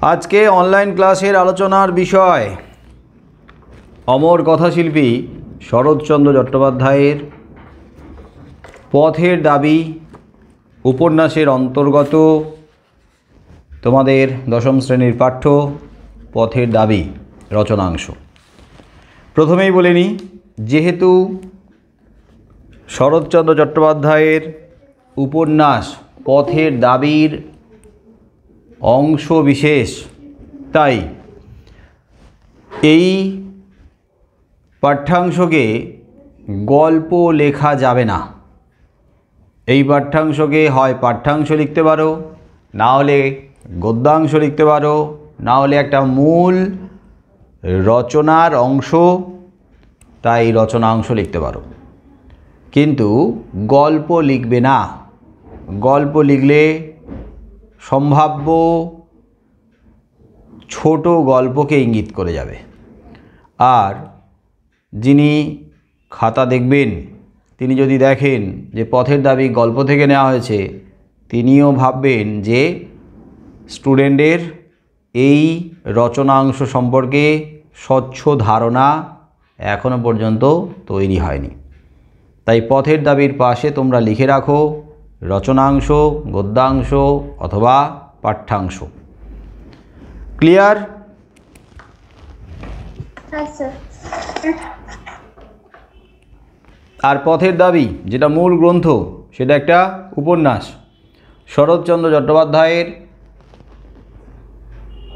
आज के ऑनलाइन क्लासेर आलोचनार विषय अमर कथाशिल्पी शरदचंद्र चट्टोपाध्यायेर पथेर दाबी उपन्यासेर अंतर्गत तोमादेर दशम श्रेणीर पाठ्य पथेर दाबी रचनांश। प्रथमेई बोले नि जेहेतु शरदचंद्र चट्टोपाध्यायेर उपन्यास पथेर दाबीर अंश विशेष ताई এই পাঠ্যাংশকে গল্প লেখা যাবে না। এই পাঠ্যাংশকে হয় পাঠ্যাংশ লিখতে পারো, না হলে গদ্যাংশ লিখতে পারো, না হলে একটা মূল রচনার অংশ, তাই রচনাংশ লিখতে পারো, কিন্তু গল্প লিখবে না। গল্প লিখলে সম্ভাব্য ছোট গল্পকে ইঙ্গিত করে যাবে, আর যিনি খাতা দেখবেন তিনি যদি দেখেন যে পথের দাবি গল্প থেকে নেওয়া হয়েছে, তিনিও ভাববেন যে স্টুডেন্টের এই রচনাংশ সম্পর্কে স্বচ্ছ ধারণা এখনো পর্যন্ত তৈরি হয়নি। তাই পথের দাবির পাশে তোমরা লিখে রাখো রচনাংশ, গদ্যাংশ অথবা পাঠ্যাংশ। ক্লিয়ার? আর পথের দাবি যেটা মূল গ্রন্থ, সেটা একটা উপন্যাস শরৎচন্দ্র চট্টোপাধ্যায়ের।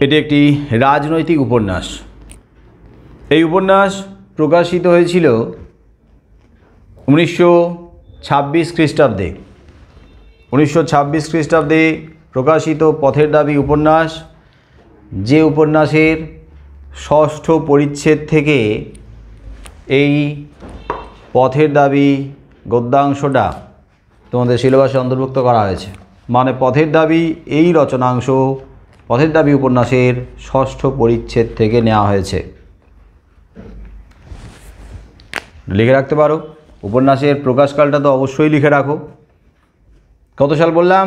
এটি একটি রাজনৈতিক উপন্যাস। এই উপন্যাস প্রকাশিত হয়েছিল 1926 খ্রিস্টাব্দে। 1926 খ্রিস্টাব্দে প্রকাশিত পথের দাবি উপন্যাস, যে উপন্যাসের ষষ্ঠ পরিচ্ছেদ থেকে এই পথের দাবি গদ্যাংশটা তোমাদের সিলেবাসে অন্তর্ভুক্ত করা হয়েছে। মানে পথের দাবি এই রচনাংশ পথের দাবি উপন্যাসের ষষ্ঠ পরিচ্ছেদ থেকে নেওয়া হয়েছে। লিখে রাখতে পারো। উপন্যাসের প্রকাশকালটা তো অবশ্যই লিখে রাখো। কত সাল বললাম?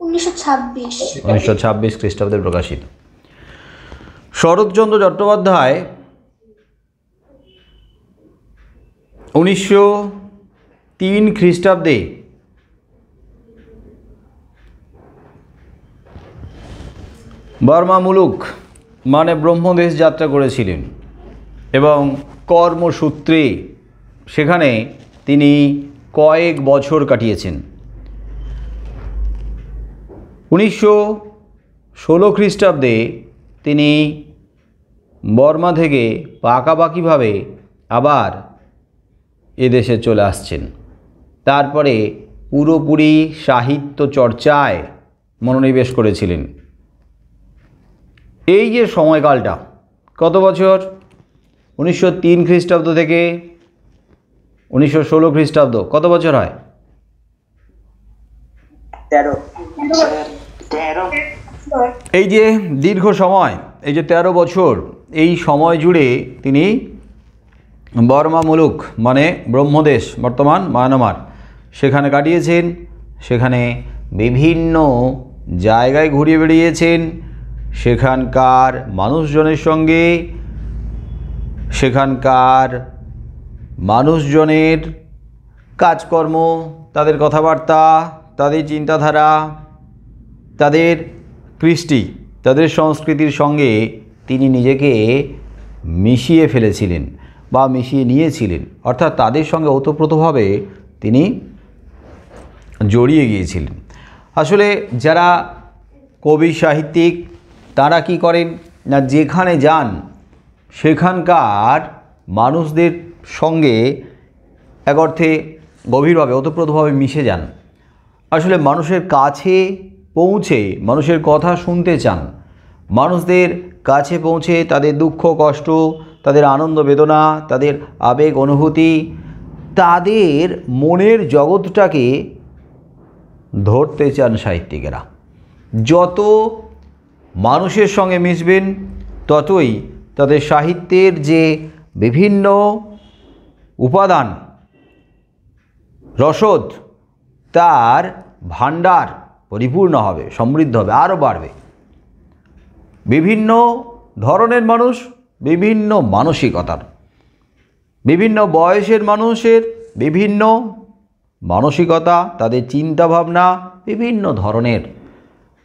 1926 খ্রিস্টাব্দে প্রকাশিত। শরৎচন্দ্র চট্টোপাধ্যায় 1903 খ্রিস্টাব্দে বর্মা মুলুক মানে ব্রহ্মদেশ যাত্রা করেছিলেন এবং কর্মসূত্রে সেখানে তিনি কয়েক বছর কাটিয়েছেন। 1916 খ্রিস্টাব্দে তিনি বর্মা থেকে পাকাপাকিভাবে আবার এদেশে চলে আসছেন। তারপরে পুরোপুরি সাহিত্য চর্চায় মনোনিবেশ করেছিলেন। এই যে সময়কালটা কত বছর? 1903 খ্রিস্টাব্দ থেকে 1916 খ্রিস্টাব্দ কত বছর হয়? 13। এই যে দীর্ঘ সময়, এই যে 13 বছর, এই সময় জুড়ে তিনি বর্মা মুলুক মানে ব্রহ্মদেশ বর্তমান মায়ানমার সেখানে কাটিয়েছেন। সেখানে বিভিন্ন জায়গায় ঘুরিয়ে বেড়িয়েছেন। সেখানকার মানুষজনের সঙ্গে, সেখানকার মানুষজনের কাজকর্ম, তাদের কথাবার্তা, তাদের চিন্তাধারা, তাদের কৃষ্টি, তাদের সংস্কৃতির সঙ্গে তিনি নিজেকে মিশিয়ে ফেলেছিলেন বা মিশিয়ে নিয়েছিলেন। অর্থাৎ তাদের সঙ্গে ওতপ্রোতভাবে তিনি জড়িয়ে গিয়েছিলেন। আসলে যারা কবি সাহিত্যিক তারা কি করেন না, যেখানে যান সেখানকার মানুষদের সঙ্গে এক অর্থে গভীরভাবে ওতপ্রোতভাবে মিশে যান। আসলে মানুষের কাছে পৌঁছে মানুষের কথা শুনতে চান। মানুষদের কাছে পৌঁছে তাদের দুঃখ কষ্ট, তাদের আনন্দ বেদনা, তাদের আবেগ অনুভূতি, তাদের মনের জগৎটাকে ধরতে চান সাহিত্যিকেরা। যত মানুষের সঙ্গে মিশবেন ততই তাদের সাহিত্যের যে বিভিন্ন উপাদান রসদ তার ভাণ্ডার পরিপূর্ণ হবে, সমৃদ্ধ হবে, আরও বাড়বে। বিভিন্ন ধরনের মানুষ, বিভিন্ন মানসিকতার, বিভিন্ন বয়সের মানুষের বিভিন্ন মানসিকতা, তাদের চিন্তাভাবনা বিভিন্ন ধরনের।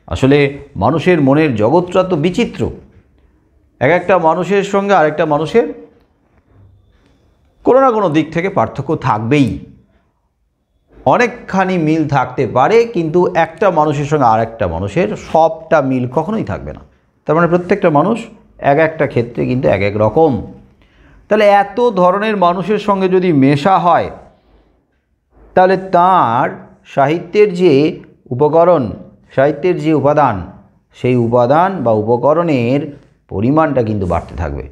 আসলে মানুষের মনের জগৎটা তো বিচিত্র। এক একটা মানুষের সঙ্গে আরেকটা মানুষের কোনো না কোনো দিক থেকে পার্থক্য থাকবেই। অনেকখানি মিল থাকতে পারে, কিন্তু একটা মানুষের সঙ্গে আরেকটা মানুষের সবটা মিল কখনোই থাকবে না। তার মানে প্রত্যেকটা মানুষ এক একটা ক্ষেত্রে কিন্তু এক এক রকম। তাহলে এত ধরনের মানুষের সঙ্গে যদি মেশা হয়, তাহলে তার সাহিত্যের যে উপকরণ, সাহিত্যের যে উপাদান, সেই উপাদান বা উপকরণের পরিমাণটা কিন্তু বাড়তে থাকবে।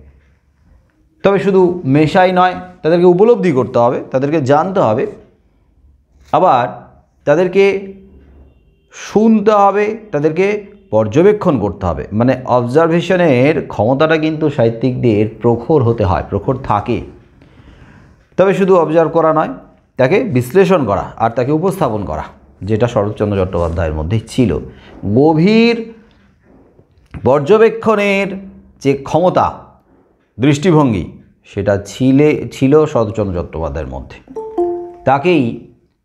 তবে শুধু মেশাই নয়, তাদেরকে উপলব্ধি করতে হবে, তাদেরকে জানতে হবে, আবার তাদেরকে শুনতে হবে, তাদেরকে পর্যবেক্ষণ করতে হবে। মানে অবজারভেশনের ক্ষমতাটা কিন্তু সাহিত্যিকদের প্রখর হতে হয়, প্রখর থাকে। তবে শুধু অবজার্ভ করা নয়, তাকে বিশ্লেষণ করা আর তাকে উপস্থাপন করা, যেটা শরৎচন্দ্র চট্টোপাধ্যায়ের মধ্যেই ছিল। গভীর পর্যবেক্ষণের যে ক্ষমতা, দৃষ্টিভঙ্গি, সেটা ছিল শরৎচন্দ্র চট্টোপাধ্যায়ের মধ্যে। তাকেই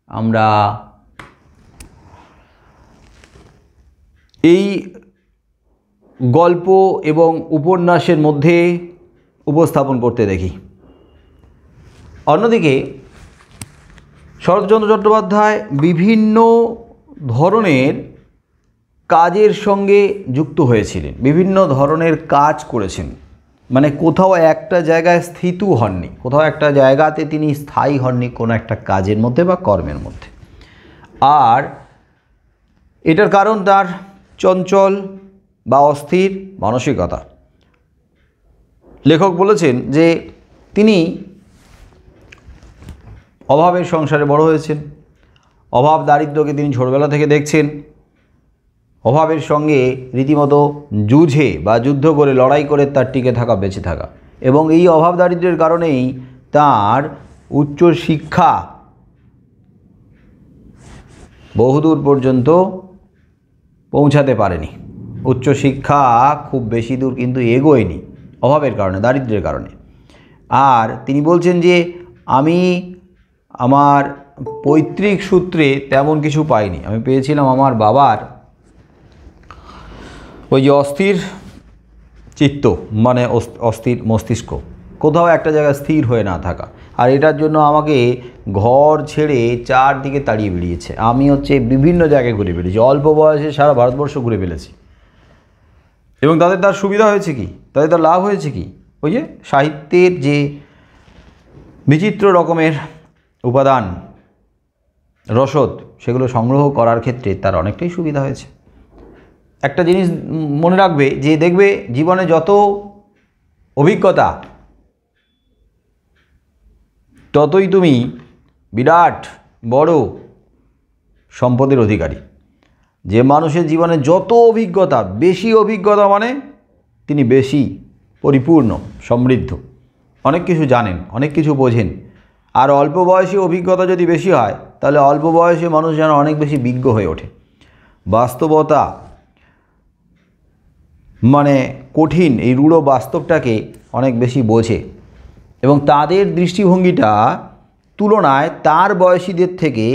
আমরা এই গল্প এবং উপন্যাসের মধ্যে উপস্থাপন করতে দেখি। অন্যদিকে শরৎচন্দ্র চট্টোপাধ্যায় বিভিন্ন ধরনের কাজের সঙ্গে যুক্ত হয়েছিলেন, বিভিন্ন ধরনের কাজ করেছেন। মানে কোথাও একটা জায়গায় স্থিত হননি, কোথাও একটা জায়গাতে তিনি স্থায়ী হননি কোনো একটা কাজের মধ্যে বা কর্মের মধ্যে। আর এটার কারণ তার চঞ্চল বা অস্থির মানসিকতা। লেখক বলেছেন যে তিনি অভাবের সংসারে বড় হয়েছেন, অভাব দারিদ্র্যকে তিনি ছোটবেলা থেকে দেখছেন, অভাবের সঙ্গে রীতিমতো যুঝে বা যুদ্ধ করে লড়াই করে তার টিকে থাকা, বেঁচে থাকা, এবং এই অভাব দারিদ্র্যের কারণেই তার উচ্চ শিক্ষা বহুদূর পর্যন্ত পৌঁছাতে পারেনি। উচ্চশিক্ষা খুব বেশি দূর কিন্তু এগোয়নি অভাবের কারণে, দারিদ্র্যের কারণে। আর তিনি বলছেন যে আমি আমার পৈতৃক সূত্রে তেমন কিছু পাইনি, আমি পেয়েছিলাম আমার বাবার ওই যে অস্থির চিত্ত, মানে অস্থির মস্তিষ্ক, কোথাও একটা জায়গায় স্থির হয়ে না থাকা। আর এটার জন্য আমাকে ঘর ছেড়ে চারদিকে তাড়িয়ে বেরিয়েছে। আমি বিভিন্ন জায়গায় ঘুরে বেরিয়েছি, অল্প বয়সে সারা ভারতবর্ষ ঘুরে ফেলেছি। এবং তার সুবিধা হয়েছে কি, তার লাভ হয়েছে কি, ওই যে সাহিত্যের যে বিচিত্র রকমের উপাদান, রসদ, সেগুলো সংগ্রহ করার ক্ষেত্রে তার অনেকটাই সুবিধা হয়েছে। একটা জিনিস মনে রাখবে যে দেখবে জীবনে যত অভিজ্ঞতা, ততই তুমি বিরাট বড় সম্পদের অধিকারী। যে মানুষের জীবনে যত অভিজ্ঞতা, বেশি অভিজ্ঞতা মানে তিনি বেশি পরিপূর্ণ, সমৃদ্ধ, অনেক কিছু জানেন, অনেক কিছু বোঝেন। আর অল্প বয়সী অভিজ্ঞতা যদি বেশি হয়, তাহলে অল্প বয়সে মানুষ যেন অনেক বেশি বিজ্ঞ হয়ে ওঠে। বাস্তবতা মানে কঠিন, এই রূঢ় বাস্তবটাকে অনেক বেশি বোঝে, এবং তাদের দৃষ্টিভঙ্গিটা তুলনায় তার বয়সীদের থেকে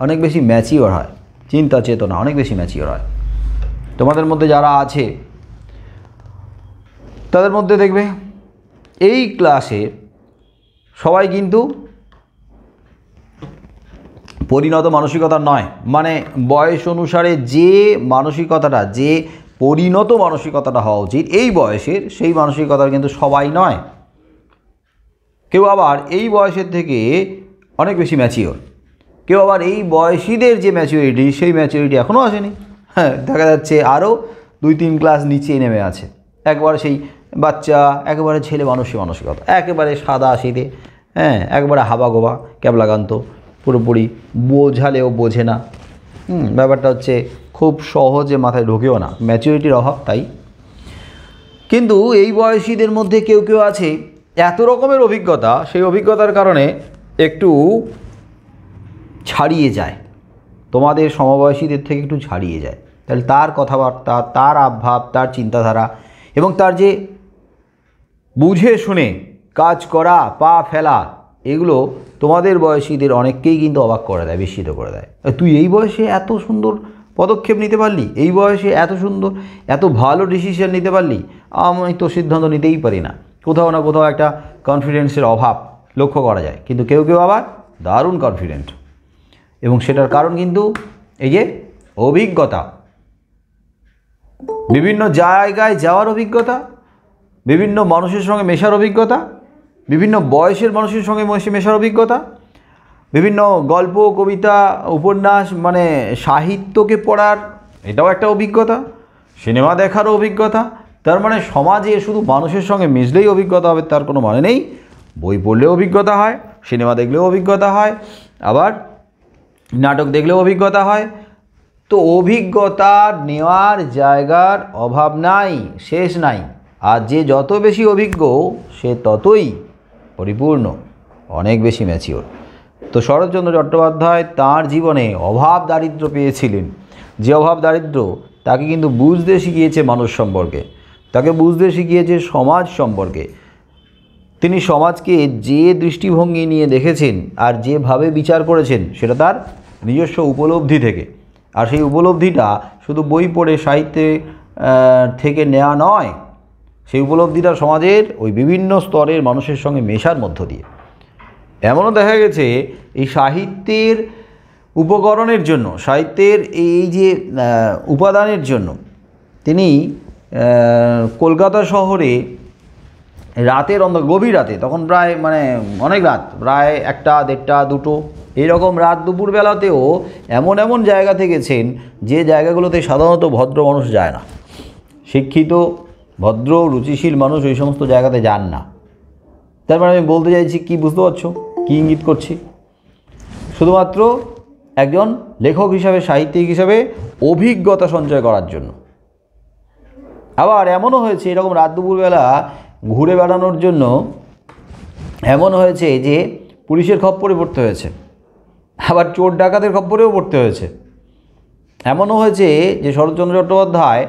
অনেক বেশি ম্যাচিওর হয়, চিন্তা চেতনা অনেক বেশি ম্যাচিওর হয়। তোমাদের মধ্যে যারা আছে তাদের মধ্যে দেখবে এই ক্লাসে সবাই কিন্তু পরিণত মানসিকতার নয়। মানে বয়স অনুসারে যে মানসিকতাটা, যে পরিণত মানসিকতাটা হওয়া উচিত এই বয়সের, সেই মানসিকতার কিন্তু সবাই নয়। কেউ আবার এই বয়সের থেকে অনেক বেশি ম্যাচিওর, কেউ আবার এই বয়সীদের যে ম্যাচুরিটি, সেই ম্যাচুরিটি এখনও আসেনি। হ্যাঁ, দেখা যাচ্ছে আরও 2-3 ক্লাস নিচে নেমে আছে। একবার সেই বাচ্চা, একেবারে ছেলে মানুষের মানসিকতা, একেবারে সাদা সিধে, হ্যাঁ, একবারে হাবাগোবা ক্যাবলাকান্ত, পুরোপুরি বোঝালেও বোঝে না। ব্যাপারটা খুব সহজে মাথায় ঢোকেও না, ম্যাচুরিটির অভাব। তাই কিন্তু এই বয়সীদের মধ্যে কেউ কেউ আছে এত রকমের অভিজ্ঞতা, সেই অভিজ্ঞতার কারণে একটু ছাড়িয়ে যায়, তোমাদের সমবয়সীদের থেকে একটু ছাড়িয়ে যায়। তাহলে তার কথাবার্তা, তার আবভাব, তার চিন্তাধারা এবং তার যে বুঝে শুনে কাজ করা, পা ফেলা, এগুলো তোমাদের বয়সীদের অনেককেই কিন্তু অবাক করে দেয়, বিস্মিত করে দেয়। তুই এই বয়সে এত সুন্দর পদক্ষেপ নিতে পারলি, এই বয়সে এত সুন্দর, এত ভালো ডিসিশন নিতে পারলি, আমি তো সিদ্ধান্ত নিতেই পারি না। কোথাও না কোথাও একটা কনফিডেন্সের অভাব লক্ষ্য করা যায়। কিন্তু কেউ কেউ আবার দারুণ কনফিডেন্ট, এবং সেটার কারণ কিন্তু এই যে অভিজ্ঞতা, বিভিন্ন জায়গায় যাওয়ার অভিজ্ঞতা, বিভিন্ন মানুষের সঙ্গে মেশার অভিজ্ঞতা, বিভিন্ন বয়সের মানুষের সঙ্গে মেশার অভিজ্ঞতা, বিভিন্ন গল্প, কবিতা, উপন্যাস মানে সাহিত্যকে পড়ার এটাও একটা অভিজ্ঞতা, সিনেমা দেখারও অভিজ্ঞতা। তার মানে সমাজে শুধু মানুষের সঙ্গে মিশলেই অভিজ্ঞতা হবে তার কোনো মানে নেই। বই পড়লেও অভিজ্ঞতা হয়, সিনেমা দেখলেও অভিজ্ঞতা হয়, আবার নাটক দেখলেও অভিজ্ঞতা হয়। তো অভিজ্ঞতা নেওয়ার জায়গার অভাব নাই, শেষ নাই। আর যে যত বেশি অভিজ্ঞ সে ততই পরিপূর্ণ, অনেক বেশি ম্যাচিওর। তো শরৎচন্দ্র চট্টোপাধ্যায় তাঁর জীবনে অভাব দারিদ্র্য পেয়েছিলেন। যে অভাব দারিদ্র্য তাকে কিন্তু বুঝতে শিখিয়েছে মানুষ সম্পর্কে, তাকে বুঝতে শিখিয়েছে সমাজ সম্পর্কে। তিনি সমাজকে যে দৃষ্টিভঙ্গি নিয়ে দেখেছেন আর যেভাবে বিচার করেছেন সেটা তার নিজস্ব উপলব্ধি থেকে। আর সেই উপলব্ধিটা শুধু বই পড়ে সাহিত্যে থেকে নেওয়া নয়, সেই উপলব্ধিটা সমাজের ওই বিভিন্ন স্তরের মানুষের সঙ্গে মেশার মধ্য দিয়ে। এমনও দেখা গেছে এই সাহিত্যের উপকরণের জন্য, সাহিত্যের এই যে উপাদানের জন্য তিনি কলকাতা শহরে রাতের গভীর রাতে, তখন প্রায় মানে অনেক রাত, প্রায় 1টা, 1:30, 2টো এইরকম রাত দুপুরবেলাতেও এমন এমন জায়গাতে গেছেন যে জায়গাগুলোতে সাধারণত ভদ্র মানুষ যায় না। শিক্ষিত, ভদ্র, রুচিশীল মানুষ ওই সমস্ত জায়গাতে যান না। তার মানে আমি বলতে চাইছি, কি বুঝতে পারছো কী ইঙ্গিত করছি? শুধুমাত্র একজন লেখক হিসাবে, সাহিত্যিক হিসাবে অভিজ্ঞতা সঞ্চয় করার জন্য। আবার এমনও হয়েছে এরকম রাত দুপুরবেলা ঘুরে বেড়ানোর জন্য, এমন হয়েছে যে পুলিশের খপ্পরে পড়তে হয়েছে, আবার চোর ডাকাতের খপ্পরেও পড়তে হয়েছে। এমনও হয়েছে যে শরৎচন্দ্র চট্টোপাধ্যায়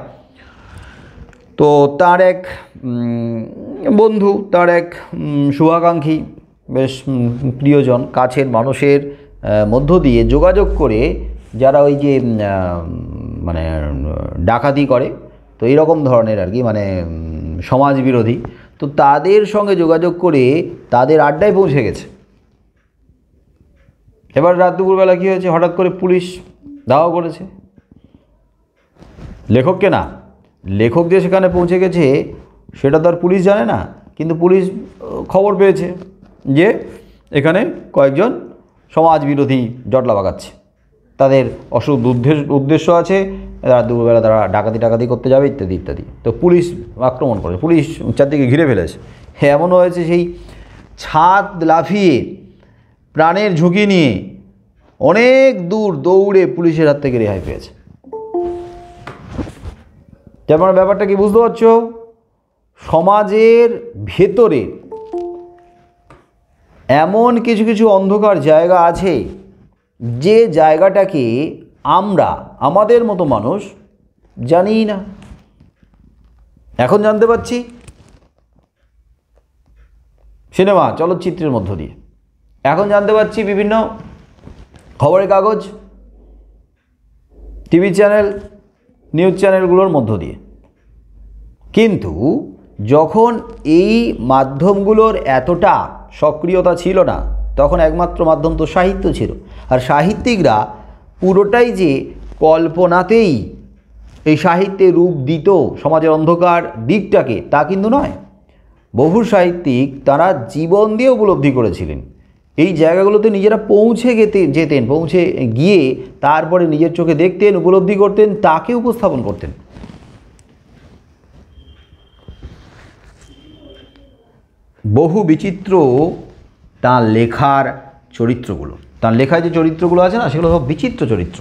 তো তার এক বন্ধু, তার এক শুভাকাঙ্ক্ষী, বেশ প্রিয়জন, কাছের মানুষের মধ্য দিয়ে যোগাযোগ করে, যারা ওই যে মানে ডাকাতি করে, তো এইরকম ধরনের আর কি, মানে সমাজ বিরোধী, তো তাদের সঙ্গে যোগাযোগ করে তাদের আড্ডায় পৌঁছে গেছে। এবার রাত দুপুরবেলা কী হয়েছে, হঠাৎ করে পুলিশ ধাওয়া করেছে লেখককে। না, লেখক যে সেখানে পৌঁছে গেছে সেটা তো আর পুলিশ জানে না, কিন্তু পুলিশ খবর পেয়েছে যে এখানে কয়েকজন সমাজ বিরোধী জটলা বাগাচ্ছে, তাদের অসৎ উদ্দেশ্য আছে, রাত দুপুরবেলা তারা ডাকাতি করতে যাবে ইত্যাদি ইত্যাদি। তো পুলিশ আক্রমণ করে, পুলিশ চারদিকে ঘিরে ফেলেছে। এমনও হয়েছে সেই ছাদ লাফিয়ে প্রাণের ঝুঁকি নিয়ে অনেক দূর দৌড়ে পুলিশের হাত থেকে রেহাই পেয়েছে। যেমন ব্যাপারটা কি বুঝতে পারছো? সমাজের ভেতরে এমন কিছু কিছু অন্ধকার জায়গা আছে যে জায়গাটাকে আমরা, আমাদের মতো মানুষ জানিই না। এখন জানতে পারছি সিনেমা, চলচ্চিত্রের মধ্য দিয়ে, এখন জানতে পারছি বিভিন্ন খবরের কাগজ, টিভি চ্যানেল, নিউজ চ্যানেলগুলোর মধ্য দিয়ে। কিন্তু যখন এই মাধ্যমগুলোর এতটা সক্রিয়তা ছিল না, তখন একমাত্র মাধ্যম তো সাহিত্য ছিল। আর সাহিত্যিকরা পুরোটাই যে কল্পনাতেই এই সাহিত্যে রূপ দিত সমাজের অন্ধকার দিকটাকে, তা কিন্তু নয়। বহু সাহিত্যিক তারা জীবন দিয়ে উপলব্ধি করেছিলেন, এই জায়গাগুলোতে নিজেরা পৌঁছে যেতেন, পৌঁছে গিয়ে তারপরে নিজের চোখে দেখতেন, উপলব্ধি করতেন, তাকে উপস্থাপন করতেন। বহু বিচিত্র তাঁর লেখার চরিত্রগুলো, তাঁর লেখায় যে চরিত্রগুলো আছে না, সেগুলো সব বিচিত্র চরিত্র।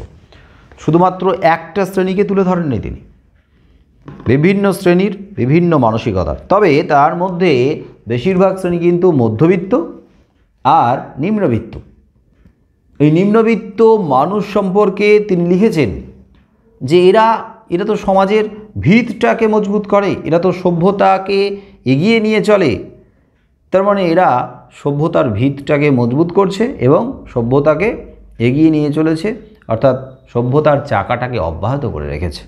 শুধুমাত্র একটা শ্রেণীকে তুলে ধরেননি তিনি, বিভিন্ন শ্রেণীর বিভিন্ন মানসিকতার। তবে তার মধ্যে বেশিরভাগ শ্রেণী কিন্তু মধ্যবিত্ত আর নিম্নবিত্ত, এই নিম্নবিত্ত মানুষ সম্পর্কে তিনি লিখেছেন যে এরা তো সমাজের ভিতটাকে মজবুত করে, এরা তো সভ্যতাকে এগিয়ে নিয়ে চলে। তার মানে এরা সভ্যতার ভিতটাকে মজবুত করছে এবং সভ্যতাকে এগিয়ে নিয়ে চলেছে, অর্থাৎ সভ্যতার চাকাটাকে অব্যাহত করে রেখেছে।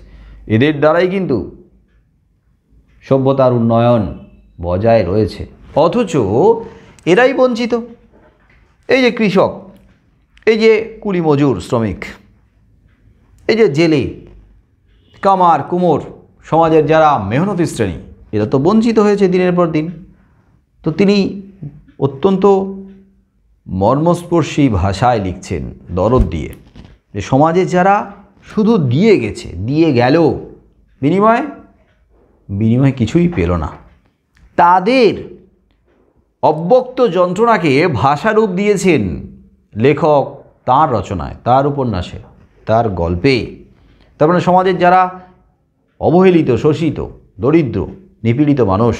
এদের দ্বারাই কিন্তু সভ্যতার উন্নয়ন বজায় রয়েছে, অথচ এরাই বঞ্চিত। এই যে কৃষক, এই যে কুলি মজুর শ্রমিক, এই যে জেলে, কামার কুমোর, সমাজের যারা মেহনতি শ্রেণী, এরা তো বঞ্চিত হয়েছে দিনের পর দিন। তো তিনি অত্যন্ত মর্মস্পর্শী ভাষায় লিখছেন, দরদ দিয়ে, যে সমাজে যারা শুধু দিয়ে গেছে, দিয়ে গেল, বিনিময়ে কিছুই পেল না, তাদের অব্যক্ত যন্ত্রণাকে ভাষারূপ দিয়েছেন লেখক তার রচনায়, তার উপন্যাসে, তার গল্পে। তার মানে সমাজের যারা অবহেলিত, শোষিত, দরিদ্র, নিপীড়িত মানুষ,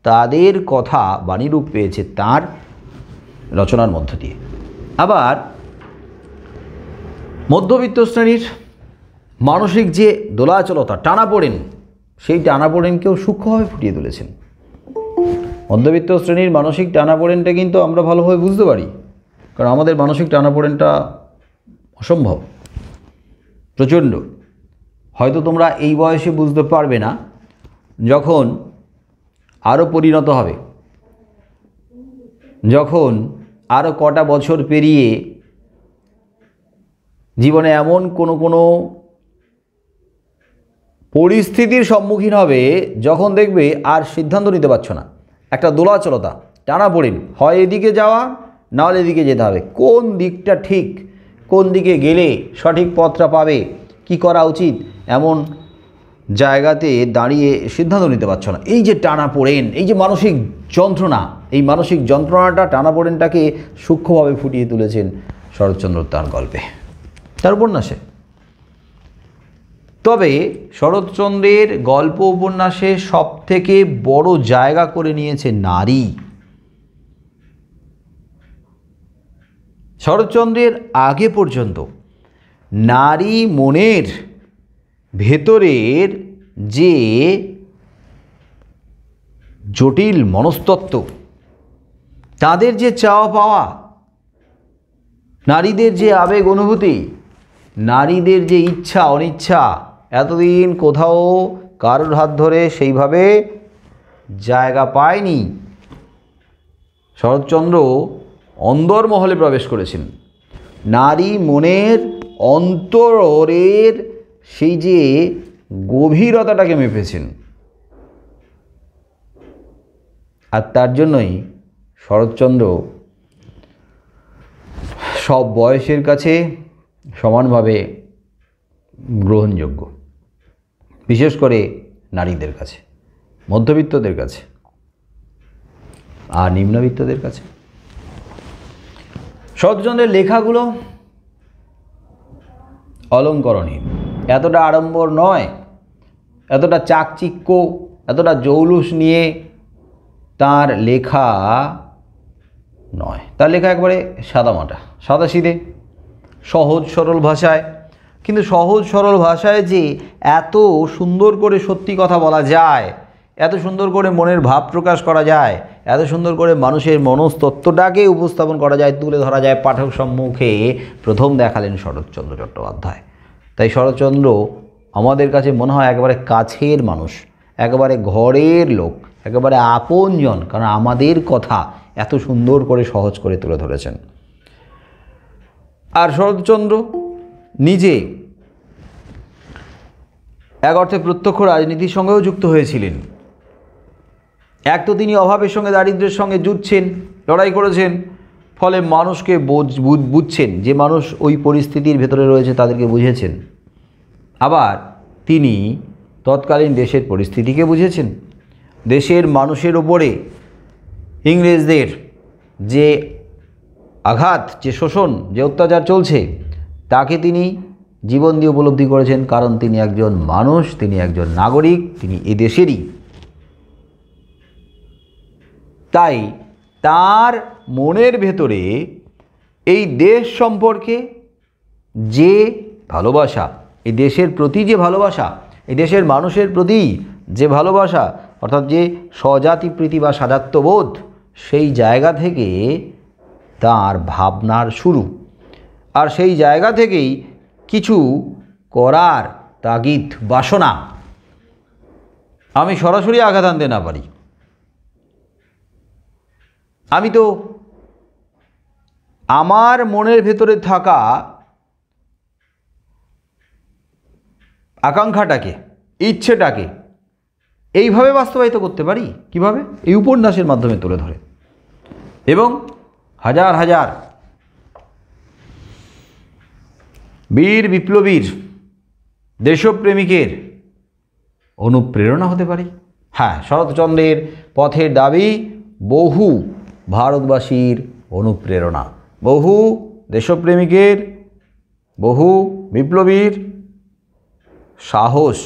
তাদের কথা বাণীরূপ পেয়েছে তার রচনার মধ্য দিয়ে। আবার মধ্যবিত্ত শ্রেণীর মানসিক যে দোলাচলতা, টানাপোড়েন, সেই টানাপোড়েনকেও সূক্ষ্মভাবে ফুটিয়ে তুলেছেন। মধ্যবিত্ত শ্রেণীর মানসিক টানাপোড়েনটা কিন্তু আমরা ভালোভাবে বুঝতে পারি, কারণ আমাদের মানসিক টানাপোড়েনটা অসম্ভব, প্রচণ্ড। হয়তো তোমরা এই বয়সে বুঝতে পারবে না, যখন আরও পরিণত হবে, যখন আরও কটা বছর পেরিয়ে জীবনে এমন কোনো পরিস্থিতির সম্মুখীন হবে, যখন দেখবে আর সিদ্ধান্ত নিতে পারছো না, একটা দোলাচলতা, টানাপোড়েন, হয় এদিকে যাওয়া, নাহলে এদিকে যেতে হবে, কোন দিকটা ঠিক, কোন দিকে গেলে সঠিক পথটা পাবে, কি করা উচিত, এমন জায়গাতে দাঁড়িয়ে সিদ্ধান্ত নিতে পারছো না। এই যে টানাপোড়েন, এই যে মানসিক যন্ত্রণা, এই মানসিক যন্ত্রণাটা, টানাপোড়েনটাকে সূক্ষ্মভাবে ফুটিয়ে তুলেছেন শরৎচন্দ্র তার গল্পে, তার উপন্যাসে। তবে শরৎচন্দ্রের গল্প উপন্যাসে সবথেকে বড় জায়গা করে নিয়েছে নারী। শরৎচন্দ্রের আগে পর্যন্ত নারী মনের ভেতরের যে জটিল মনস্তত্ত্ব, তাদের যে চাওয়া পাওয়া, নারীদের যে আবেগ অনুভূতি, নারীদের যে ইচ্ছা অনিচ্ছা, এতদিন কোথাও কারোর হাত ধরে সেইভাবে জায়গা পায়নি। শরৎচন্দ্র অন্দরমহলে প্রবেশ করেছেন, নারী মনের অন্তরের সেই যে গভীরতাটাকে মেপেছেন। আর তার জন্যই শরৎচন্দ্র সব বয়সের কাছে সমানভাবে গ্রহণযোগ্য, বিশেষ করে নারীদের কাছে, মধ্যবিত্তদের কাছে আর নিম্নবিত্তদের কাছে। শরৎচন্দ্রের লেখাগুলো অলঙ্করণহীন, এতটা আড়ম্বর নয়, এতটা চাকচিক্য, এতটা জৌলুস নিয়ে তার লেখা নয়। তার লেখা একবারে সাদামাটা, সাদাসিধে, সহজ সরল ভাষায়। কিন্তু সহজ সরল ভাষায় যে এত সুন্দর করে সত্যি কথা বলা যায়, এত সুন্দর করে মনের ভাব প্রকাশ করা যায়, এত সুন্দর করে মানুষের মনস্তত্ত্বটাকে উপস্থাপন করা যায়, তুলে ধরা যায় পাঠক সম্মুখে, প্রথম দেখালেন শরৎচন্দ্র চট্টোপাধ্যায়। তাই শরৎচন্দ্র আমাদের কাছে মনে হয় একেবারে কাছের মানুষ, একেবারে ঘরের লোক, একেবারে আপনজন, কারণ আমাদের কথা এত সুন্দর করে সহজ করে তুলে ধরেছেন। আর শরৎচন্দ্র নিজে এক অর্থে প্রত্যক্ষ রাজনীতির সঙ্গেও যুক্ত হয়েছিলেন। এক তো তিনি অভাবের সঙ্গে, দারিদ্র্যের সঙ্গে যুদ্ধছেন, লড়াই করেছেন, ফলে মানুষকে বুঝছেন, যে মানুষ ওই পরিস্থিতির ভেতরে রয়েছে তাদেরকে বুঝেছেন। আবার তিনি তৎকালীন দেশের পরিস্থিতিকে বুঝেছেন, দেশের মানুষের ওপরে ইংরেজদের যে আঘাত, যে শোষণ, যে অত্যাচার চলছে, তাকে তিনি জীবন দিয়ে উপলব্ধি করেছেন, কারণ তিনি একজন মানুষ, তিনি একজন নাগরিক, তিনি এ দেশেরই। তাই তার মনের ভেতরে এই দেশ সম্পর্কে যে ভালোবাসা, এই দেশের প্রতি যে ভালোবাসা, এই দেশের মানুষের প্রতি যে ভালোবাসা, অর্থাৎ যে স্বজাতিপ্রীতি বা স্বাজাত্যবোধ, সেই জায়গা থেকে তার ভাবনার শুরু। আর সেই জায়গা থেকেই কিছু করার তাগিদ, বাসনা আমি সরাসরি আঘাত আনতে না পারি। আমি তো আমার মনের ভেতরে থাকা আকাঙ্ক্ষাটাকে, ইচ্ছেটাকে এইভাবে বাস্তবায়িত করতে পারি। কিভাবে? এই উপন্যাসের মাধ্যমে তুলে ধরে, এবং হাজার হাজার বীর বিপ্লবীর, দেশপ্রেমিকের অনুপ্রেরণা হতে পারি। হ্যাঁ, শরৎচন্দ্রের পথের দাবি বহু ভারতবাসীর অনুপ্রেরণা, বহু দেশপ্রেমিকের, বহু বিপ্লবীর সাহস,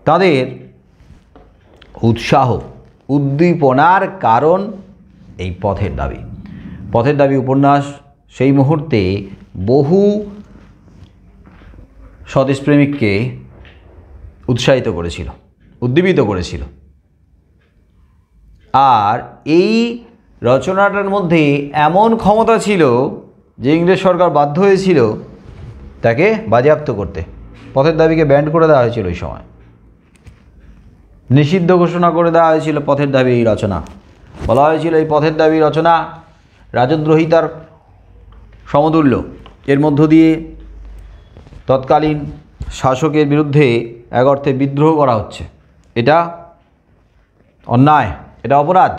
তাদের উৎসাহ, উদ্দীপনার কারণ এই পথের দাবি। পথের দাবি উপন্যাস সেই মুহূর্তে বহু স্বদেশপ্রেমিককে উৎসাহিত করেছিল, উদ্দীপিত করেছিল। আর এই রচনাটার মধ্যে এমন ক্ষমতা ছিল যে ইংরেজ সরকার বাধ্য হয়েছিল তাকে বাজেয়াপ্ত করতে। পথের দাবিকে ব্যান্ড করে দেওয়া হয়েছিল ওই সময়, নিষিদ্ধ ঘোষণা করে দেওয়া হয়েছিল পথের দাবি এই রচনা। বলা হয়েছিল এই পথের দাবি রচনা রাজদ্রোহিতার সমতুল্য। এর মধ্য দিয়ে তৎকালীন শাসকের বিরুদ্ধে এক অর্থে বিদ্রোহ করা হচ্ছে, এটা অন্যায়, এটা অপরাধ।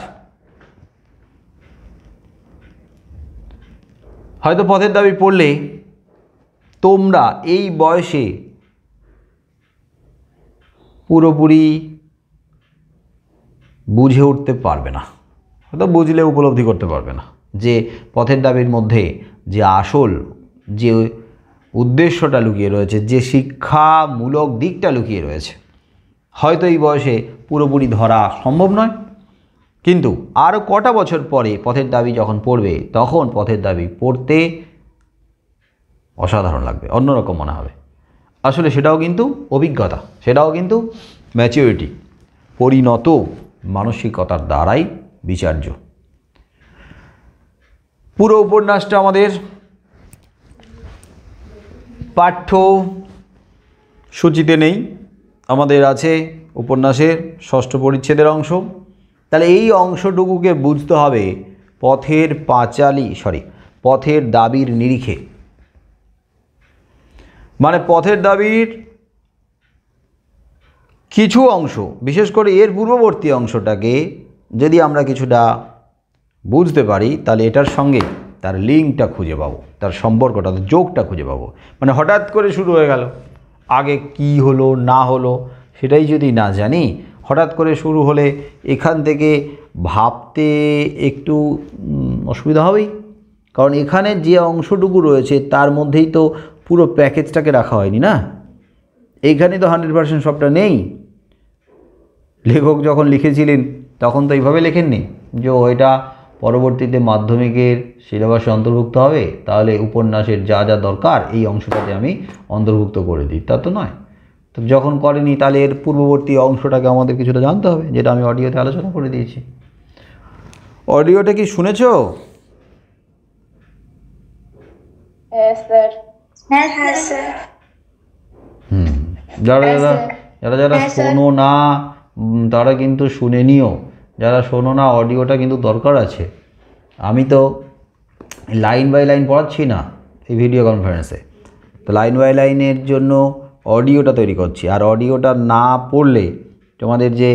হয়তো পথের দাবি পড়লে তোমরা এই বয়সে পুরোপুরি বুঝে উঠতে পারবে না, হয়তো বুঝলে উপলব্ধি করতে পারবে না যে পথের দাবির মধ্যে যে আসল যে উদ্দেশ্যটা লুকিয়ে রয়েছে, যে শিক্ষামূলক দিকটা লুকিয়ে রয়েছে, হয়তো এই বয়সে পুরোপুরি ধরা সম্ভব নয়। কিন্তু আরও কটা বছর পরে পথের দাবি যখন পড়বে, তখন পথের দাবি পড়তে অসাধারণ লাগবে, অন্যরকম মনে হবে। আসলে সেটাও কিন্তু অভিজ্ঞতা, সেটাও কিন্তু ম্যাচিউরিটি, পরিণত মানসিকতার দ্বারাই বিচার্য। পুরো উপন্যাসটা আমাদের পাঠ্য সূচিতে নেই, আমাদের আছে উপন্যাসের ষষ্ঠ পরিচ্ছেদের অংশ। তাহলে এই অংশটুকুকে বুঝতে হবে পথের দাবির নিরিখে। মানে পথের দাবির কিছু অংশ, বিশেষ করে এর পূর্ববর্তী অংশটাকে যদি আমরা কিছুটা বুঝতে পারি, তাহলে এটার সঙ্গে তার লিঙ্কটা খুঁজে পাবো, তার সম্পর্কটা, তার যোগটা খুঁজে পাবো। মানে হঠাৎ করে শুরু হয়ে গেল, আগে কি হলো না হলো সেটাই যদি না জানি, হঠাৎ করে শুরু হলে এখান থেকে ভাবতে একটু অসুবিধা হবেই। কারণ এখানে যে অংশটুকু রয়েছে তার মধ্যেই তো পুরো প্যাকেজটাকে রাখা হয়নি না, এইখানে তো 100% সবটা নেই। লেখক যখন লিখেছিলেন তখন তো এইভাবে লেখেননি যে এটা পরবর্তীতে মাধ্যমিকের সিলেবাসে অন্তর্ভুক্ত হবে, তাহলে উপন্যাসের যা যা দরকার এই অংশটাতে আমি অন্তর্ভুক্ত করে দিই, তা তো নয়। তো যখন করেনি তাহলে এর পূর্ববর্তী অংশটাকে আমাদের কিছুটা জানতে হবে, যেটা আমি অডিওতে আলোচনা করে দিয়েছি। অডিওটা কি শুনেছো? হ্যাঁ স্যার। হ্যাঁ স্যার। যারা শোনো না তারা কিন্তু শুনে নিও, যারা শোনো না অডিওটা কিন্তু দরকার আছে। আমি তো লাইন বাই লাইন পড়াচ্ছি না এই ভিডিও কনফারেন্সে, তো লাইন বাই লাইনের জন্য অডিওটা তৈরি করছি। আর অডিওটা না পড়লে তোমাদের যে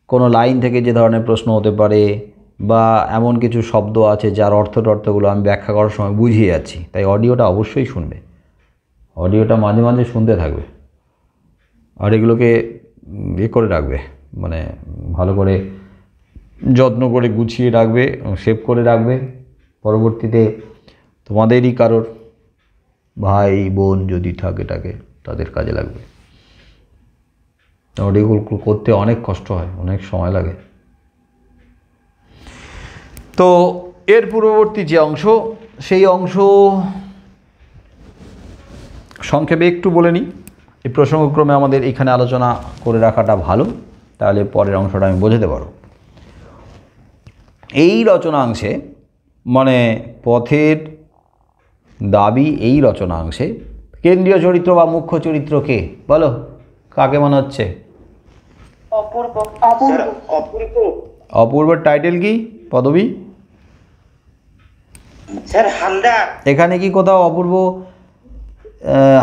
কোনো লাইন থেকে যে ধরনের প্রশ্ন হতে পারে, বা এমন কিছু শব্দ আছে যার অর্থগুলো আমি ব্যাখ্যা করার সময় বুঝিয়ে যাচ্ছি, তাই অডিওটা অবশ্যই শুনবে, অডিওটা মাঝে মাঝে শুনতে থাকবে, আর এগুলোকে করে রাখবে, মানে ভালো করে যত্ন করে গুছিয়ে রাখবে, সেভ করে রাখবে। পরবর্তীতে তোমাদেরই কারোর ভাই বোন যদি থাকে তাদের কাজে লাগবে। অডিওগুলো করতে অনেক কষ্ট হয়, অনেক সময় লাগে। তো এর পূর্ববর্তী যে অংশ সেই অংশ সংক্ষেপে একটু বলে নিই। এই প্রসঙ্গক্রমে আমাদের এখানে আলোচনা করে রাখাটা ভালো, তাহলে পরের অংশটা আমি বোঝাতে পারব। এই রচনাংশে মানে পথের দাবি এই রচনাংশে কেন্দ্রীয় চরিত্র বা মুখ্য চরিত্র কে বলো? কাকে মনে হচ্ছে? অপূর্ব। অপূর্বর টাইটেল কি, পদবী? স্যার হালদার। এখানে কি কোথাও অপূর্ব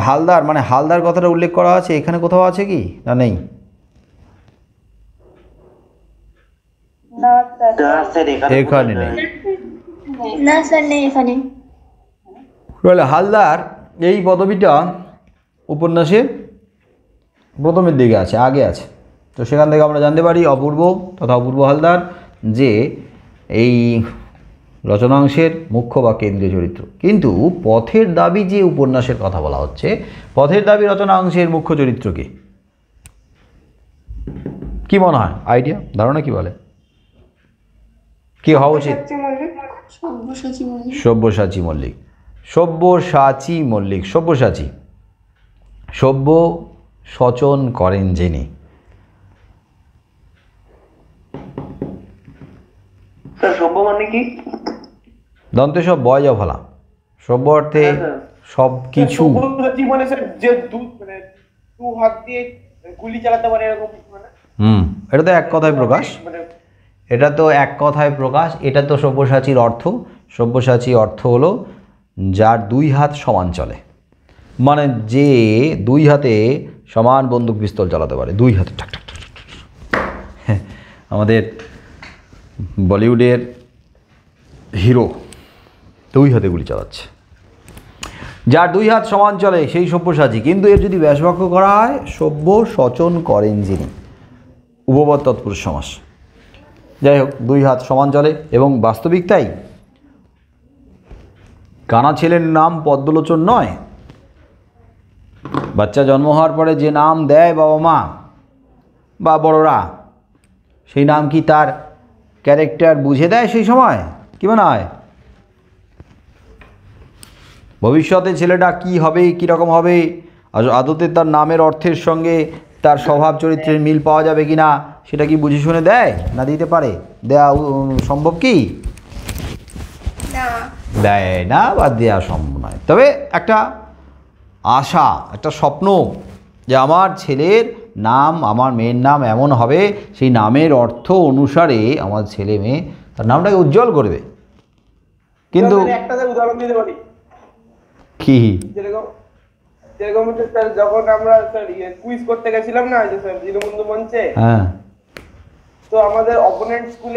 হালদার মানে হালদার কথাটা উল্লেখ করা আছে এখানে কোথাও আছে কি না নেই? না স্যার। এখানে নেই। না স্যার, নেই এখানে। তাহলে হালদার এই পদবীটা উপন্যাসে প্রথমের দিকে আছে, আগে আছে। তো সেখান থেকে আমরা জানতে পারি অপূর্ব তথা অপূর্ব হালদার যে এই রচনাংশের মুখ্য বা কেন্দ্রীয় চরিত্র। কিন্তু পথের দাবি যে উপন্যাসের কথা বলা হচ্ছে, পথের দাবি রচনাংশের মুখ্য চরিত্র কে? কি মনে হয়, আইডিয়া, ধারণা কি বলে? কি হওয়া উচিত? সব্যসাচী মল্লিক। সব্যসাচী মল্লিক। সব্যসাচী, সভ্য সচন করেন যিনি। সভ্য মানে কি? দন্তে সব বয় যা ভালা, সভ্য অর্থে সব কিছু। মানে স্যার যে দু হাত দিয়ে গুলি চালাতে পারে এরকম মানে? এটা তো এক কথায় প্রকাশ, এটা তো এক কথায় প্রকাশ। এটা তো সব্যসাচীর অর্থ। সব্যসাচী অর্থ হলো যার দুই হাত সমান চলে, মানে যে দুই হাতে সমান বন্দুক পিস্তল চালাতে পারে, দুই হাতে ঠাক ঠাক ঠাক। আমাদের বলিউডের হিরো দুই হাতে গুলি চালাচ্ছে, যার দুই হাত সমান চলে সেই সব্যসাচী। কিন্তু এর যদি ব্যাসবাক্য করা হয়, সভ্য সচন করেন যিনি, উপপদ তৎপুরুষ সমাস। যাই হোক, দুই হাত সমান চলে এবং বাস্তবিক তাই। কানা ছেলের নাম পদ্মলোচন নয়। বাচ্চা জন্ম হওয়ার পরে যে নাম দেয় বাবা মা বা বড়রা, সেই নাম কি তার ক্যারেক্টার বুঝে দেয় সেই সময়? কি মনে হয়? ভবিষ্যতে ছেলেটা কি হবে, কীরকম হবে, আদতে তার নামের অর্থের সঙ্গে তার স্বভাব চরিত্রের মিল পাওয়া যাবে কি না, সেটা কি বুঝে শুনে দেয় না দিতে পারে? দেয়া সম্ভব কি? দেয় না বা দেওয়া সম্ভব নয়। তবে একটা আশা, একটা স্বপ্ন যে আমার ছেলের নাম, আমার মেয়ের নাম এমন হবে, সেই নামের অর্থ অনুসারে আমার ছেলে মেয়ে তার নামটাকে উজ্জ্বল করবে। কিন্তু একটা উদাহরণ দিতে পারি কি? যেরকম স্যার যখন আমরা স্যার কুইজ করতে গেছিলাম না যে স্যার দীনবন্ধু মঞ্চে, হ্যাঁ, তো আমাদের অপোনেন্ট স্কুল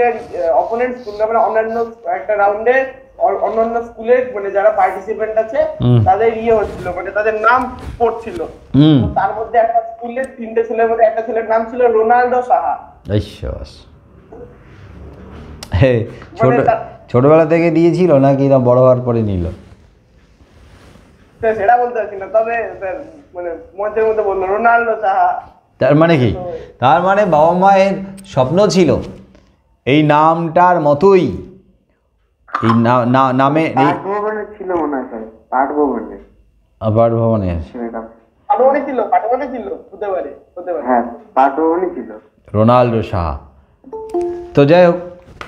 মানে অন্যান্য একটা রাউন্ডে অন্যান্য স্কুলের মানে যারা পার্টিসিপেন্ট আছে তাদের হচ্ছিল, মানে তাদের নাম পড়ছিল। তার মধ্যে একটা স্কুলের 3টে ছেলের মধ্যে একটা ছেলের নাম ছিল রোনাল্ডো সাহা। ছোটবেলা থেকে দিয়েছিল নাকি না বড় হওয়ার পরে নিল? সেটা বলতে পারছি না, তবে মানে মঞ্চের মধ্যে বললো রোনাল্ডো সাহা। তার মানে কি? তার মানে বাবা মায়ের স্বপ্ন ছিল এই নামটার মতোই এই নামে ছিল মনে হয় স্যার, পাঠভবনে ছিল রোনাল্ডো সাহা। তো যাই হোক,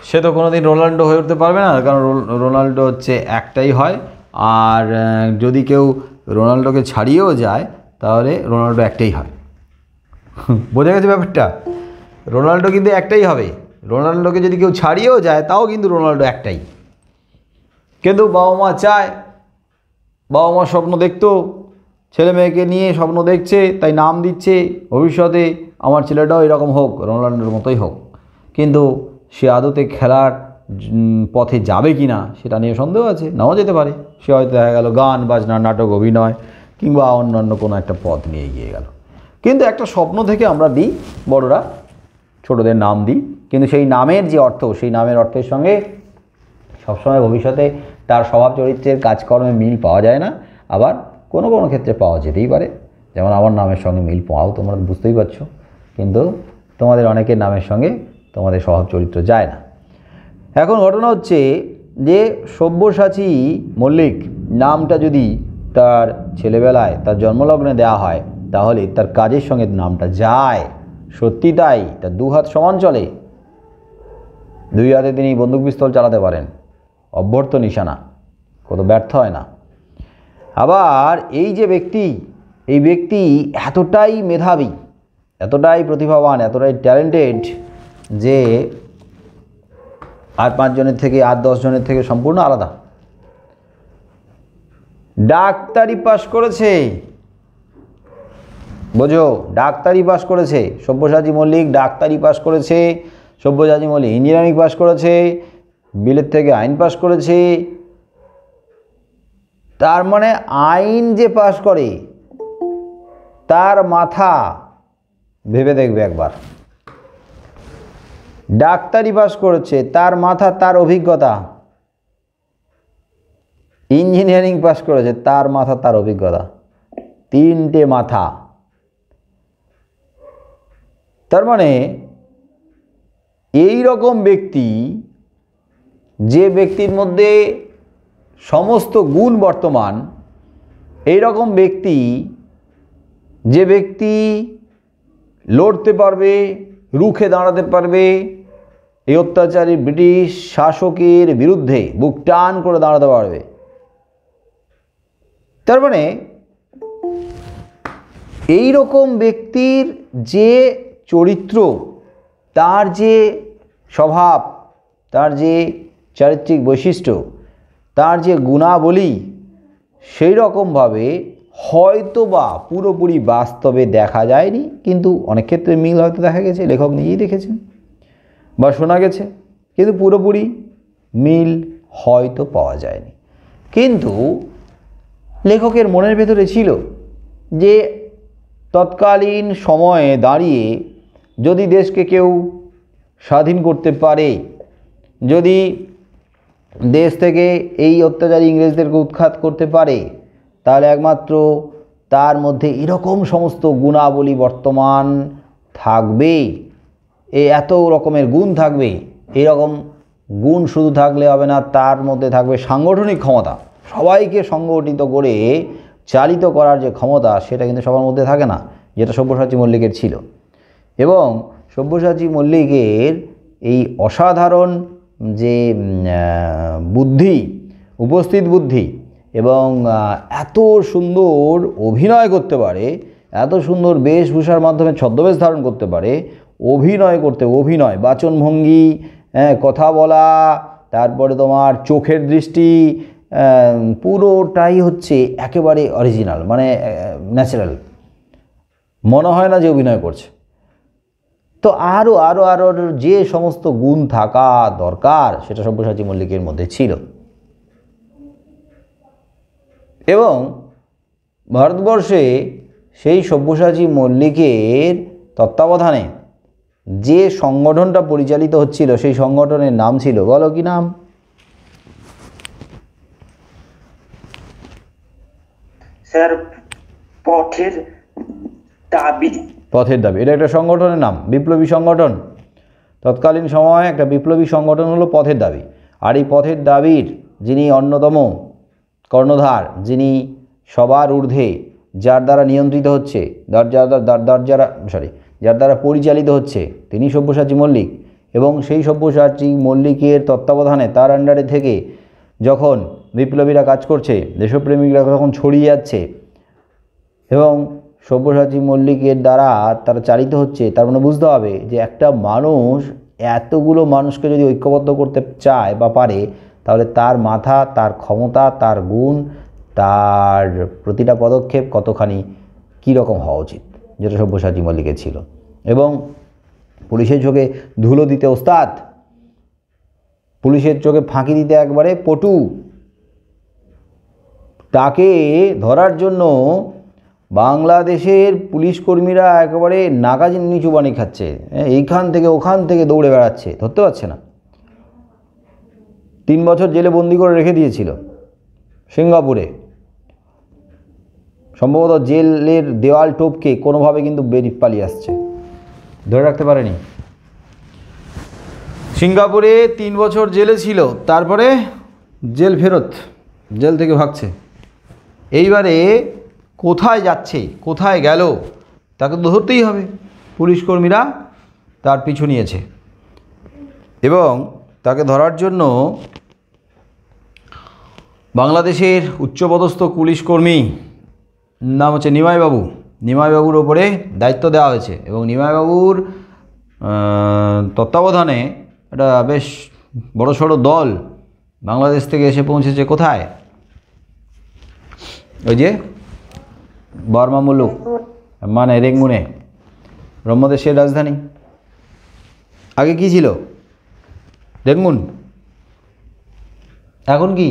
সে তো কোনোদিন রোনাল্ডো হয়ে উঠতে পারবে না, কারণ রোনাল্ডো হচ্ছে একটাই হয়। আর যদি কেউ রোনাল্ডোকে ছাড়িয়েও যায় তাহলে রোনাল্ডো একটাই হয়। বোঝা গেছে ব্যাপারটা? রোনাল্ডো কিন্তু একটাই হবে। রোনাল্ডোকে যদি কেউ ছাড়িয়েও যায় তাও কিন্তু রোনাল্ডো একটাই। কিন্তু বাবা মা চায়, বাবা মা স্বপ্ন দেখতো, ছেলে মেয়েকে নিয়ে স্বপ্ন দেখছে, তাই নাম দিচ্ছে ভবিষ্যতে আমার ছেলেটাও এরকম হোক, রোনাল্ডোর মতোই হোক। কিন্তু সে আদতে খেলার পথে যাবে কি না সেটা নিয়ে সন্দেহ আছে, নাও যেতে পারে। সে হয়তো দেখা গেল গান বাজনা, নাটক, অভিনয় কিংবা অন্যান্য কোনো একটা পথ নিয়ে গিয়ে গেল। কিন্তু একটা স্বপ্ন থেকে আমরা দিই, বড়রা ছোটদের নাম দিই, কিন্তু সেই নামের যে অর্থ, সেই নামের অর্থের সঙ্গে সবসময় ভবিষ্যতে তার স্বভাব চরিত্রের কাজকর্মে মিল পাওয়া যায় না। আবার কোনো কোনো ক্ষেত্রে পাওয়া যেতেই পারে, যেমন আমার নামের সঙ্গে মিল পাও, তোমরা বুঝতেই পারছো। কিন্তু তোমাদের অনেকের নামের সঙ্গে তোমাদের স্বভাব চরিত্র যায় না। এখন ঘটনা হচ্ছে যে সব্যসাচী মল্লিক নামটা যদি তার ছেলেবেলায় তার জন্মলগ্নে দেওয়া হয় তাহলে তার কাজের সঙ্গে নামটা যায়। সত্যি তাই, তার দু হাত সমান চলে, দুই হাতে তিনি বন্দুক পিস্তল চালাতে পারেন, অভ্যর্থ নিশানা, কত ব্যর্থ হয় না। আবার এই যে ব্যক্তি, এই ব্যক্তি এতটাই মেধাবী, এতটাই প্রতিভাবান, এতটাই ট্যালেন্টেড যে আর 5 জনের থেকে আর 10 জনের থেকে সম্পূর্ণ আলাদা। ডাক্তারি পাশ করেছে, বোঝো, ডাক্তারি পাশ করেছে সব্যসাচী মল্লিক, ডাক্তারি পাশ করেছে সব্যসাচী মল্লিক, ইঞ্জিনিয়ারিং পাশ করেছে, বিলেত থেকে আইন পাশ করেছে। তার মানে আইন যে পাশ করে তার মাথা ভেবে দেখবে একবার, ডাক্তারি পাশ করেছে তার মাথা, তার অভিজ্ঞতা, ইঞ্জিনিয়ারিং পাশ করেছে তার মাথা, তার অভিজ্ঞতা, 3টে মাথা। তার মানে এই রকম ব্যক্তি, যে ব্যক্তির মধ্যে সমস্ত গুণ বর্তমান, এই রকম ব্যক্তি, যে ব্যক্তি লড়তে পারবে, রুখে দাঁড়াতে পারবে, এই অত্যাচারী ব্রিটিশ শাসকের বিরুদ্ধে বুক টান করে দাঁড়াতে পারবে। তার মানে এই রকম ব্যক্তির যে চরিত্র, তার যে স্বভাব, তার যে চারিত্রিক বৈশিষ্ট্য, তার যে গুণাবলী, সেই রকমভাবে হয়তো বা পুরোপুরি বাস্তবে দেখা যায়নি, কিন্তু অনেক ক্ষেত্রে মিল হয়তো দেখা গেছে, লেখক নিজেই দেখেছেন বা শোনা গেছে, কিন্তু পুরোপুরি মিল হয়তো পাওয়া যায়নি। কিন্তু লেখকের মনের ভেতরে ছিল যে তৎকালীন সময়ে দাঁড়িয়ে যদি দেশকে কেউ স্বাধীন করতে পারে, যদি দেশ থেকে এই অত্যাচারী ইংরেজদেরকে উৎখাত করতে পারে, তাহলে একমাত্র তার মধ্যে এরকম সমস্ত গুণাবলী বর্তমান থাকবে, এত রকমের গুণ থাকবে। এরকম গুণ শুধু থাকলে হবে না, তার মধ্যে থাকবে সাংগঠনিক ক্ষমতা, সবাইকে সংগঠিত করে চালিত করার যে ক্ষমতা, সেটা কিন্তু সবার মধ্যে থাকে না, যেটা সব্যসাচী মল্লিকের ছিল। এবং সব্যসাচী মল্লিকের এই অসাধারণ যে বুদ্ধি, উপস্থিত বুদ্ধি, এবং এত সুন্দর অভিনয় করতে পারে, এত সুন্দর বেশভূষার মাধ্যমে ছদ্মবেশ ধারণ করতে পারে, অভিনয়, বাচনভঙ্গি, কথা বলা, তারপরে তোমার চোখের দৃষ্টি, পুরোটাই হচ্ছে একেবারে অরিজিনাল, মানে ন্যাচারাল, মনে হয় না যে অভিনয় করছে। তো আরও আরও আরও যে সমস্ত গুণ থাকা দরকার, সেটা সব্যসাচী মল্লিকের মধ্যে ছিল। এবং ভারতবর্ষে সেই সব্যসাচী মল্লিকের তত্ত্বাবধানে যে সংগঠনটা পরিচালিত হচ্ছিল, সেই সংগঠনের নাম ছিল, বলো কি নাম? স্যার, পথের দাবি। পথের দাবি, এটা একটা সংগঠনের নাম, বিপ্লবী সংগঠন। তৎকালীন সময়ে একটা বিপ্লবী সংগঠন হলো পথের দাবি। আর এই পথের দাবির যিনি অন্যতম কর্ণধার, যিনি সবার ঊর্ধ্বে, যার দ্বারা নিয়ন্ত্রিত হচ্ছে, যার দ্বারা পরিচালিত হচ্ছে, তিনি সব্যসাচী মল্লিক। এবং সেই সব্যসাচী মল্লিকের তত্ত্বাবধানে, তার আন্ডারে থেকে যখন বিপ্লবীরা কাজ করছে, দেশপ্রেমিকরা যখন ছড়িয়ে যাচ্ছে এবং সব্যসাচী মল্লিকের দ্বারা তারা চালিত হচ্ছে, তার মানে বুঝতে হবে যে একটা মানুষ এতগুলো মানুষকে যদি ঐক্যবদ্ধ করতে চায় বা পারে, তাহলে তার মাথা, তার ক্ষমতা, তার গুণ, তার প্রতিটা পদক্ষেপ কতখানি কীরকম হওয়া উচিত, যেটা সব্যসাচী মল্লিকের ছিল। এবং পুলিশের চোখে ধুলো দিতে ওস্তাদ, পুলিশের চোখে ফাঁকি দিতে একবারে পটু। তাকে ধরার জন্য বাংলাদেশের পুলিশ কর্মীরা একেবারে নাগাজ নিচু বানিয়ে খাচ্ছে, এইখান থেকে ওখান থেকে দৌড়ে বেড়াচ্ছে, ধরতে পারছে না। 3 বছর জেলে বন্দি করে রেখে দিয়েছিল সিঙ্গাপুরে। সম্ভবত জেলের দেওয়াল টপকে কোনোভাবে কিন্তু বেরিয়ে পালিয়ে আসছে, ধরে রাখতে পারেনি। সিঙ্গাপুরে 3 বছর জেলে ছিল, তারপরে জেল ফেরত, জেল থেকে ভাগছে। এইবারে কোথায় যাচ্ছে, কোথায় গেল, তাকে তো ধরতেই হবে। পুলিশ কর্মীরা তার পিছু নিয়েছে এবং তাকে ধরার জন্য বাংলাদেশের উচ্চপদস্থ পুলিশ কর্মী নাম হচ্ছে নিমাইবাবু, নিমাইবাবুর ওপরে দায়িত্ব দেওয়া হয়েছে এবং নিমাইবাবুর তত্ত্বাবধানে একটা বেশ বড়সড় দল বাংলাদেশ থেকে এসে পৌঁছেছে কোথায়, ওই যে বর্মা মুলুক মানে রেঙ্গুনে, ব্রহ্মদেশের রাজধানী। আগে কি ছিল রেঙ্গুন, এখন কি?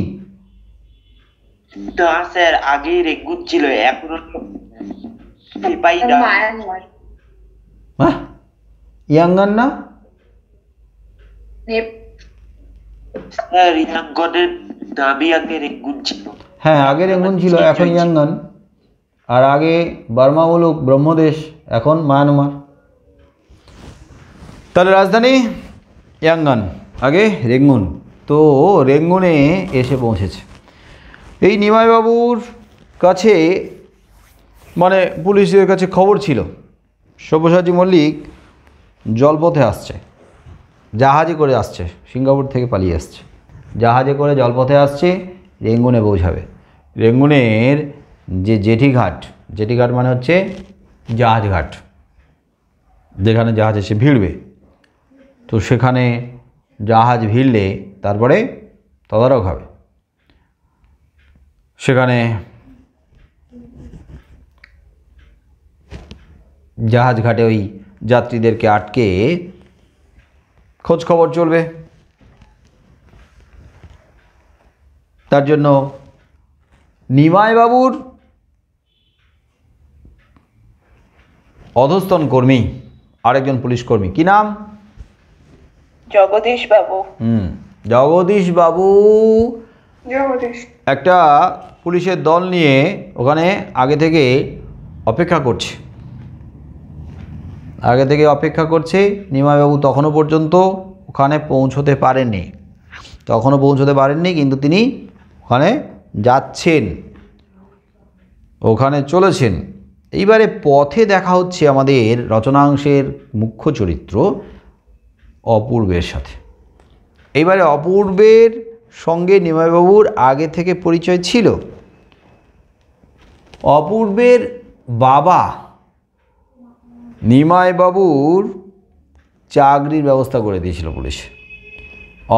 না স্যার, আগেই রেঙ্গুন ছিল, এখন সিপাহীরা। হ্যাঁ, ইয়াঙ্গান না স্যার, ইয়াঙ্গনের নামই আগে রেঙ্গুন ছিল। হ্যাঁ, আগে রেঙ্গুন ছিল, এখন ইয়াঙ্গান। আর আগে বর্মা মুলুক ব্রহ্মদেশ, এখন মায়ানমার। তাহলে রাজধানী ইয়াঙ্গান, আগে রেঙ্গুন। তো রেঙ্গুনে এসে পৌঁছেছে। এই নিমাইবাবুর কাছে মানে পুলিশের কাছে খবর ছিল সব্যসাচী মল্লিক জলপথে আসছে, জাহাজে করে আসছে, সিঙ্গাপুর থেকে পালিয়ে আসছে, জাহাজে করে জলপথে আসছে, রেঙ্গুনে পৌঁছাবে। রেঙ্গুনের যে জেটিঘাট, জেটিঘাট মানে হচ্ছে জাহাজঘাট, যেখানে জাহাজ এসে ভিড়বে। তো সেখানে জাহাজ ভিড়লে তারপরে তদারক হবে। সেখানে জাহাজ ঘাটে ওই যাত্রীদেরকে আটকে খোঁজ খবর চলবে। তার জন্য নিমাইবাবুর অধস্তন কর্মী আরেকজন পুলিশ কর্মী, কি নাম? জগদীশ বাবু। জগদীশ বাবু জগদীশ একটা পুলিশের দল নিয়ে ওখানে আগে থেকে অপেক্ষা করছে, আগে থেকে অপেক্ষা করছে। নিমাইবাবু তখনও পর্যন্ত ওখানে পৌঁছতে পারেননি, কিন্তু তিনি ওখানে যাচ্ছেন, ওখানে চলেছেন। এইবারে পথে দেখা হচ্ছে আমাদের রচনাংশের মুখ্য চরিত্র অপূর্বের সাথে। এইবারে অপূর্বের সঙ্গে নিমাইবাবুর আগে থেকে পরিচয় ছিল। অপূর্বের বাবা নিমাইবাবুর চাকরির ব্যবস্থা করে দিয়েছিল পুলিশ।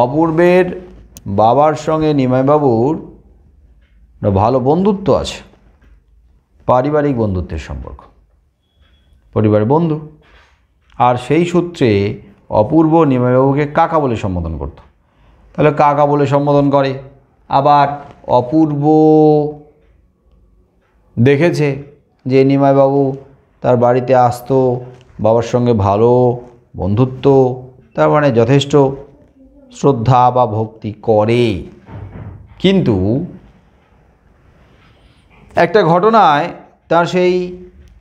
অপূর্বের বাবার সঙ্গে নিমাইবাবুর একটা ভালো বন্ধুত্ব আছে, পারিবারিক বন্ধুত্বের সম্পর্ক, পরিবারের বন্ধু। আর সেই সূত্রে অপূর্ব নিমাইবাবুকে কাকা বলে সম্বোধন করত। তাহলে কাকা বলে সম্বোধন করে। আবার অপূর্ব দেখেছে যে নিমাইবাবু তার বাড়িতে আসতো, বাবার সঙ্গে ভালো বন্ধুত্ব, তার মানে যথেষ্ট শ্রদ্ধা বা ভক্তি করে। কিন্তু একটা ঘটনায় তার সেই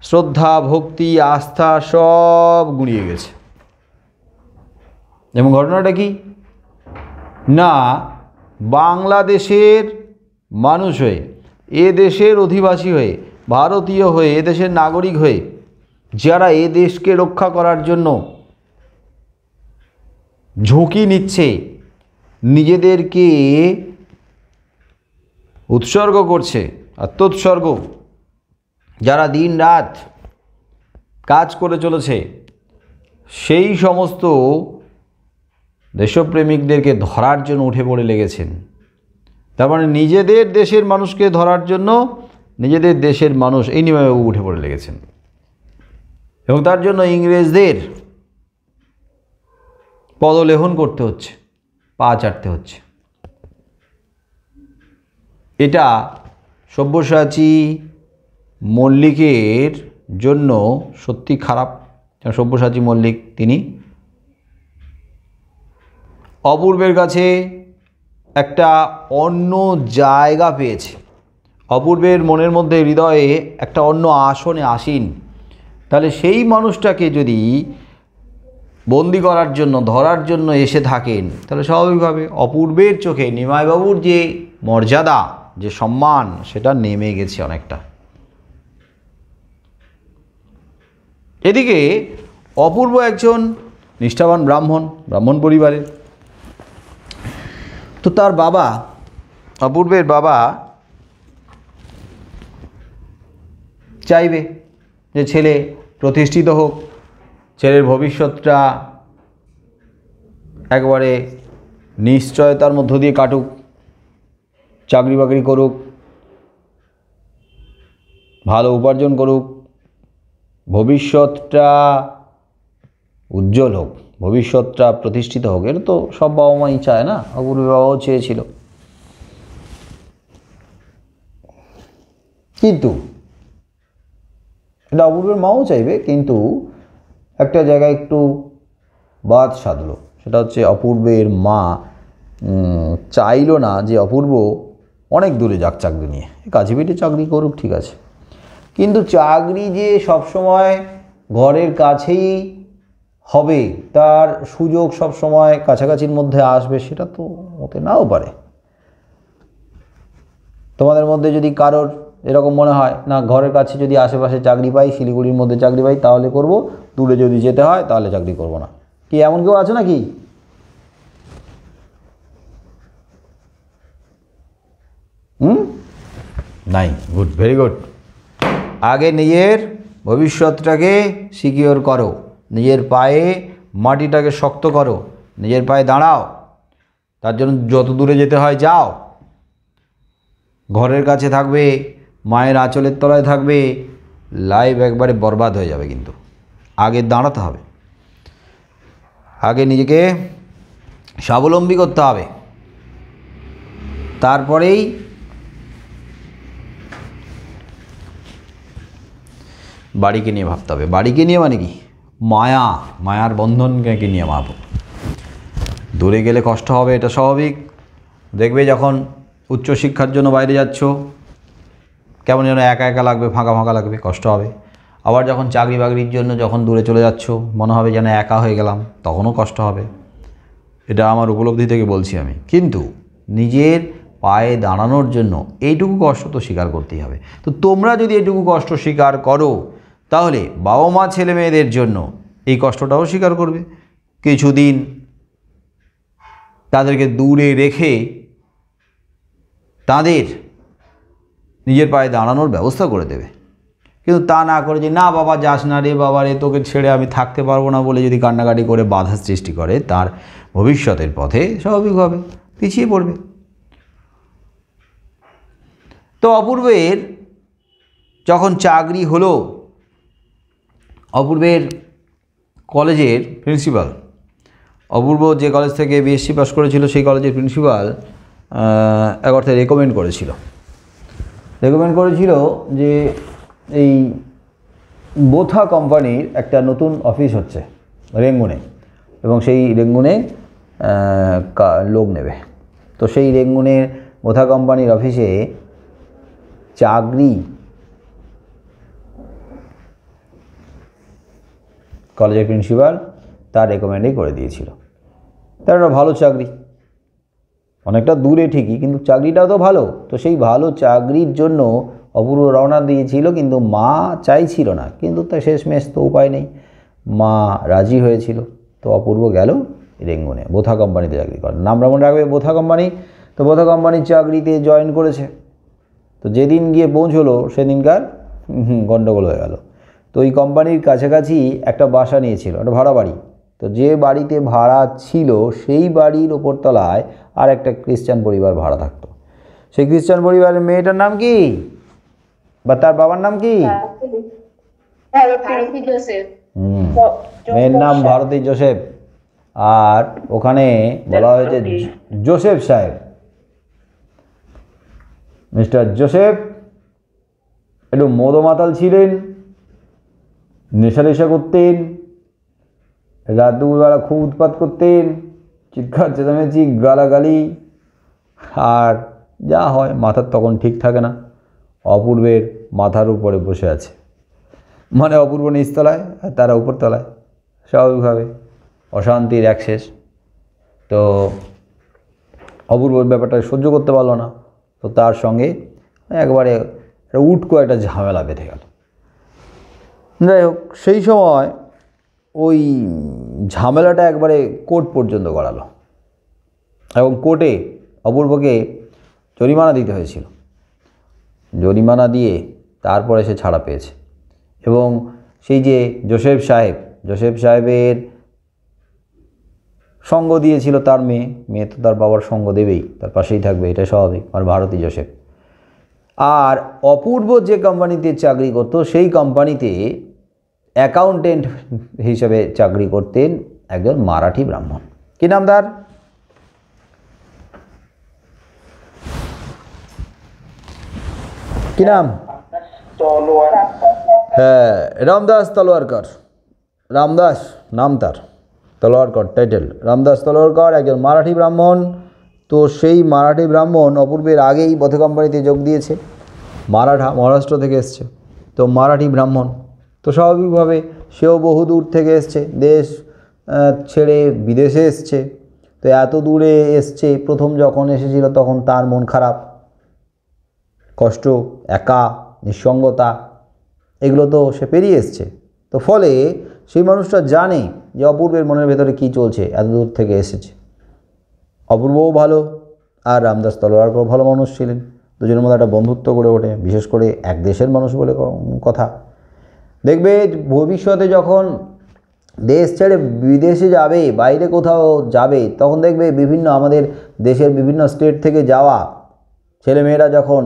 শ্রদ্ধা, ভক্তি, আস্থা সব গুঁড়িয়ে গেছে। এবং ঘটনাটা কি না, বাংলাদেশের মানুষ হয়ে, এ দেশের অধিবাসী হয়ে, ভারতীয় হয়ে, এ দেশের নাগরিক হয়ে, যারা এ দেশকে রক্ষা করার জন্য ঝুঁকি নিচ্ছে, নিজেদেরকে উৎসর্গ করছে, আত্মোৎসর্গ, যারা দিন রাত কাজ করে চলেছে, সেই সমস্ত দেশপ্রেমিকদেরকে ধরার জন্য উঠে পড়ে লেগেছেন। তার মানে নিজেদের দেশের মানুষকে ধরার জন্য নিজেদের দেশের মানুষ এই নিমাইবাবু উঠে পড়ে লেগেছেন এবং তার জন্য ইংরেজদের পদলেহন করতে হচ্ছে, পা চাটতে হচ্ছে। এটা সব্যসাচী মল্লিকের জন্য সত্যি খারাপ। সব্যসাচী মল্লিক তিনি অপূর্বের কাছে একটা অন্য জায়গা পেয়েছে, অপূর্বের মনের মধ্যে, হৃদয়ে একটা অন্য আসনে আসীন। তাহলে সেই মানুষটাকে যদি বন্দি করার জন্য, ধরার জন্য এসে থাকেন, তাহলে স্বাভাবিকভাবে অপূর্বের চোখে নিমাইবাবুর যে মর্যাদা, যে সম্মান, সেটা নেমে গেছে অনেকটা। এদিকে অপূর্ব একজন নিষ্ঠাবান ব্রাহ্মণ পরিবারের। তো তার বাবা, অপূর্বের বাবা চাইবে যে ছেলে প্রতিষ্ঠিত হোক, ছেলের ভবিষ্যৎটা একবারে নিশ্চয়তার মধ্য দিয়ে কাটুক, চাকরি বাকরি করুক, ভালো উপার্জন করুক, ভবিষ্যৎটা উজ্জ্বল হোক, ভবিষ্যৎটা প্রতিষ্ঠিত হোক। এটা তো সব বাবা মাই চায় না? অপূর্বের বাবাও চেয়েছিল। কিন্তু এটা অপূর্বের মাও চাইবে, কিন্তু একটা জায়গায় একটু বাদ সাধলো। সেটা হচ্ছে অপূর্বের মা চাইলো না যে অপূর্ব অনেক দূরে যাক চাকরি নিয়ে, কাছে পিঠে চাকরি করুক, ঠিক আছে, কিন্তু চাকরি যে সবসময় ঘরের কাছেই হবে, তার সুযোগ সবসময় কাছাকাছির মধ্যে আসবে, সেটা তো হতে নাও পারে। তোমাদের মধ্যে যদি কারোর এরকম মনে হয় না, ঘরের কাছে যদি আশেপাশে চাকরি পাই, শিলিগুড়ির মধ্যে চাকরি পাই, তাহলে করব, দূরে যদি যেতে হয় তাহলে চাকরি করব না, কি এমন কেউ আছে নাকি? নাই। Good, very good. আগে নিজের ভবিষ্যৎটাকে সিকিওর করো, নিজের পায়ে মাটিটাকে শক্ত করো, নিজের পায়ে দাঁড়াও, তার জন্য যত দূরে যেতে হয় যাও। ঘরের কাছে থাকবে, মায়ের আঁচলের তলায় থাকবে, লাইফ একবারে বরবাদ হয়ে যাবে। কিন্তু আগে দাঁড়াতে হবে, আগে নিজেকে স্বাবলম্বী করতে হবে, তারপরেই বাড়িকে নিয়ে ভাবতে হবে। বাড়িকে নিয়ে মানে কি? মায়ার বন্ধনকে নিয়ে ভাবো। দূরে গেলে কষ্ট হবে, এটা স্বাভাবিক। দেখবে যখন উচ্চশিক্ষার জন্য বাইরে যাচ্ছ, কেমন যেন একা একা লাগবে, ফাঁকা ফাঁকা লাগবে, কষ্ট হবে। আবার যখন চাকরি বাকরির জন্য যখন দূরে চলে যাচ্ছ, মনে হবে যেন একা হয়ে গেলাম, তখনও কষ্ট হবে। এটা আমার উপলব্ধি থেকে বলছি আমি। কিন্তু নিজের পায়ে দাঁড়ানোর জন্য এইটুকু কষ্ট তো স্বীকার করতেই হবে। তো তোমরা যদি এইটুকু কষ্ট স্বীকার করো, তাহলে বাবা মা ছেলে মেয়েদের জন্য এই কষ্টটাও স্বীকার করবে। কিছুদিন তাদেরকে দূরে রেখে তাদের নিজের পায়ে দাঁড়ানোর ব্যবস্থা করে দেবে। কিন্তু তা না করে যে না বাবা যাস না রে, বাবা রে তোকে ছেড়ে আমি থাকতে পারবো না বলে যদি কান্নাকাটি করে বাধা সৃষ্টি করে, তার ভবিষ্যতের পথে স্বাভাবিকভাবে পিছিয়ে পড়বে। তো অপূর্বের যখন চাকরি হলো, অপূর্বের কলেজের প্রিন্সিপাল, অপূর্ব যে কলেজ থেকে বিএসসি পাস করেছিল, সেই কলেজের প্রিন্সিপাল এক অর্থে রেকমেন্ড করেছিল যে এই বোথা কোম্পানির একটা নতুন অফিস হচ্ছে রেঙ্গুনে, এবং সেই রেঙ্গুনে লোক নেবে। তো সেই রেঙ্গুনের বোথা কোম্পানির অফিসে চাকরি কলেজের প্রিন্সিপাল তার রেকমেন্ডই করে দিয়েছিল। তার একটা ভালো চাকরি, অনেকটা দূরে ঠিকই, কিন্তু চাকরিটাও তো ভালো। তো সেই ভালো চাকরির জন্য অপূর্ব রওনা দিয়েছিল, কিন্তু মা চাইছিল না, কিন্তু তার শেষমেশ তো উপায় নেই, মা রাজি হয়েছিল। তো অপূর্ব গেল রেঙ্গুনে বোথা কোম্পানিতে চাকরি করে। নামটা মনে রাখবে, বোথা কোম্পানি। তো বোথা কোম্পানির চাকরিতে জয়েন করেছে। তো যেদিন গিয়ে পৌঁছলো সেদিনকার গণ্ডগোল হয়ে গেল। তো ওই কোম্পানির কাছাকাছি একটা বাসা নিয়েছিল, একটা ভাড়া বাড়ি। তো যে বাড়িতে ভাড়া ছিল সেই বাড়ির ওপরতলায় আর একটা খ্রিস্টান পরিবার ভাড়া থাকতো। সেই খ্রিস্টান পরিবারের মেয়েটার নাম কি, বা তার বাবার নাম কি? মেয়ের নাম ভারতী জোসেফ। আর ওখানে বলা হয়েছে জোসেফ সাহেব, মিস্টার জোসেফ একটু মদমাতাল ছিলেন, নেশা করতেন, রাত দুপুরবেলা খুব উৎপাত করতেন, চিৎকার চেঁচামেচি, গালাগালি, আর যা হয় মাথার তখন ঠিক থাকে না। অপূর্বের মাথার উপরে বসে আছে, মানে অপূর্ব নিচতলায় আর তারা উপরতলায়, স্বাভাবিকভাবে অশান্তির এক শেষ। তো অপূর্ব ব্যাপারটা সহ্য করতে পারলো না, তো তার সঙ্গে একবারে উটকো একটা ঝামেলা বেঁধে গেল। যাই হোক, সেই সময় ওই ঝামেলাটা একবারে কোর্ট পর্যন্ত গড়ালো এবং কোর্টে অপূর্বকে জরিমানা দিতে হয়েছিল। জরিমানা দিয়ে তারপরে সে ছাড়া পেয়েছে। এবং সেই যে জোসেফ সাহেবের সঙ্গ দিয়েছিল তার মেয়ে তো তার বাবার সঙ্গ দেবেই, তার পাশেই থাকবে, এটা স্বাভাবিক, আর ভারতী জোসেফ। আর অপূর্ব যে কোম্পানিতে চাকরি করতো সেই কোম্পানিতে অ্যাকাউন্টেন্ট হিসেবে চাকরি করতেন একজন মারাঠি ব্রাহ্মণ। কি নাম তার? কি নাম? হ্যাঁ, রামদাস তলোয়ারকর। রামদাস নাম তার, তলোয়ারকর টাইটেল। রামদাস তলোয়ারকর একজন মারাঠি ব্রাহ্মণ। তো সেই মারাঠি ব্রাহ্মণ অপূর্বের আগেই বধ কোম্পানিতে যোগ দিয়েছে। মহারাষ্ট্র থেকে এসছে, তো মারাঠি ব্রাহ্মণ, তো স্বাভাবিকভাবে সেও বহু দূর থেকে এসছে, দেশ ছেড়ে বিদেশে এসছে। তো এত দূরে এসছে, প্রথম যখন এসেছিল তখন তার মন খারাপ, কষ্ট, একা, নিঃসঙ্গতা, এগুলো তো সে পেরিয়ে এসছে। তো ফলে সেই মানুষটা জানে যে অপূর্বের মনের ভেতরে কী চলছে, এত দূর থেকে এসেছে। অপূর্বও ভালো আর রামদাস তলোয়ারকর ভালো মানুষ ছিলেন, দুজনের মধ্যে একটা বন্ধুত্ব গড়ে ওঠে, বিশেষ করে এক দেশের মানুষ বলে কথা। দেখবে ভবিষ্যতে যখন দেশ ছেড়ে বিদেশে যাবে, বাইরে কোথাও যাবে, তখন দেখবে বিভিন্ন আমাদের দেশের বিভিন্ন স্টেট থেকে যাওয়া ছেলেমেয়েরা যখন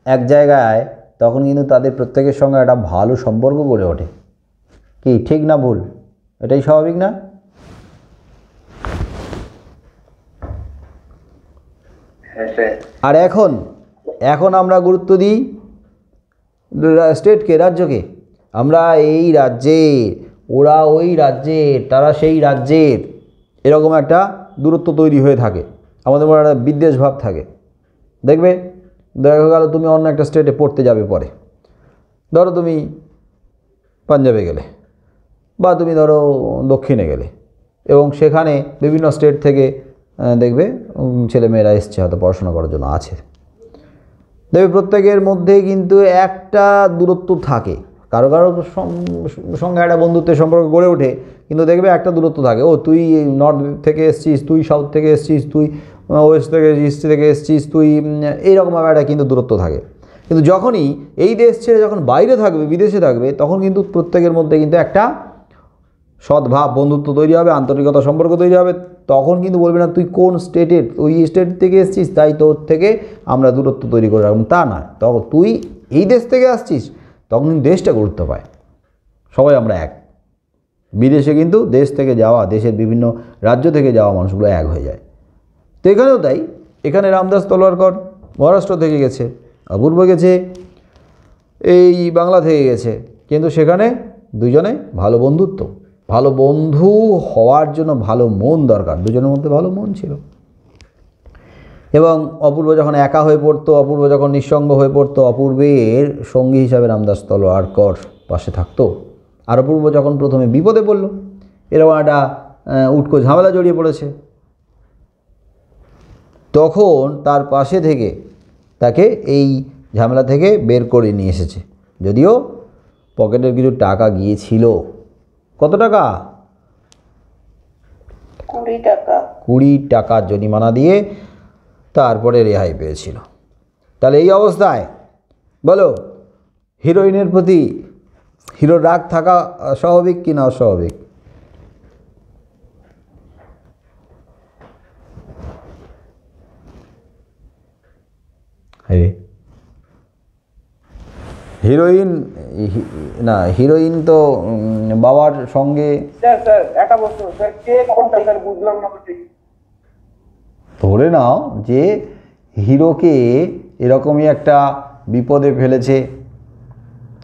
এক জায়গায়, তখন কিন্তু তাদের প্রত্যেকের সঙ্গে একটা ভালো সম্পর্ক গড়ে ওঠে। কি ঠিক না ভুল? এটাই স্বাভাবিক না? আর এখন আমরা গুরুত্ব দিই স্টেটকে, রাজ্যকে। আমরা এই রাজ্যের, ওরা ওই রাজ্যের, তারা সেই রাজ্যের, এরকম একটা দূরত্ব তৈরি হয়ে থাকে, আমাদের মনে একটা বিদ্বেষ ভাব থাকে। দেখবে দেখা গেল তুমি অন্য একটা স্টেটে পড়তে যাবে পরে, ধরো তুমি পাঞ্জাবে গেলে বা তুমি ধরো দক্ষিণে গেলে, এবং সেখানে বিভিন্ন স্টেট থেকে দেখবে ছেলেমেয়েরা এসছে হয়তো পড়াশোনা করার জন্য আছে। দেখবে প্রত্যেকের মধ্যে কিন্তু একটা দূরত্ব থাকে, কারো কারো সঙ্গে একটা বন্ধুত্বের সম্পর্ক গড়ে ওঠে, কিন্তু দেখবে একটা দূরত্ব থাকে। ও তুই নর্থ থেকে এসছিস, তুই সাউথ থেকে এসছিস, তুই ওয়েস্ট থেকে ইস্ট থেকে এসছিস, তুই এইরকমভাবে একটা কিন্তু দূরত্ব থাকে। কিন্তু যখনই এই দেশ ছেড়ে যখন বাইরে থাকবে, বিদেশে থাকবে, তখন কিন্তু প্রত্যেকের মধ্যে কিন্তু একটা সদ্ভাব, বন্ধুত্ব তৈরি হবে, আন্তরিকতা সম্পর্ক তৈরি হবে। তখন কিন্তু বলবে না তুই কোন স্টেটের, ওই স্টেট থেকে এসছিস তাই তোর থেকে আমরা দূরত্ব তৈরি করে রাখবো, তা নয়। তখন তুই এই দেশ থেকে আসছিস, তখন কিন্তু দেশটা গুরুত্ব পায়, সবাই আমরা এক। বিদেশে কিন্তু দেশ থেকে যাওয়া, দেশের বিভিন্ন রাজ্য থেকে যাওয়া মানুষগুলো এক হয়ে যায়। তো এখানেও তাই, এখানে রামদাস তলোয়ারকর মহারাষ্ট্র থেকে গেছে, অপূর্ব গেছে এই বাংলা থেকে গেছে, কিন্তু সেখানে দুজনে ভালো বন্ধুত্ব, ভালো বন্ধু হওয়ার জন্য ভালো মন দরকার, দুজনের মধ্যে ভালো মন ছিল। এবং অপূর্ব যখন একা হয়ে পড়তো, অপূর্ব যখন নিঃসঙ্গ হয়ে পড়তো, অপূর্বের সঙ্গী হিসাবে রামদাস তলোয়ারকর পাশে থাকতো। আর অপূর্ব যখন প্রথমে বিপদে পড়ল, এরকম একটা উটকো ঝামেলা জড়িয়ে পড়েছে, তখন তার পাশে থেকে তাকে এই ঝামেলা থেকে বের করে নিয়ে এসেছে। যদিও পকেটের কিছু টাকা গিয়েছিল, কত টাকা? 20 টাকা। 20 টাকা জরিমানা দিয়ে তারপরে রেহাই পেয়েছিল। তাহলে এই অবস্থায় বলো, হিরোইনের প্রতি হিরোর রাগ থাকা স্বাভাবিক কি না অস্বাভাবিক? হিরোইন তো বাবার সঙ্গে। স্যার একটা প্রশ্ন, স্যার কে কোনটা স্যার বুঝলাম না ঠিক। ধরে নাও যে হিরোকে এরকমই একটা বিপদে ফেলেছে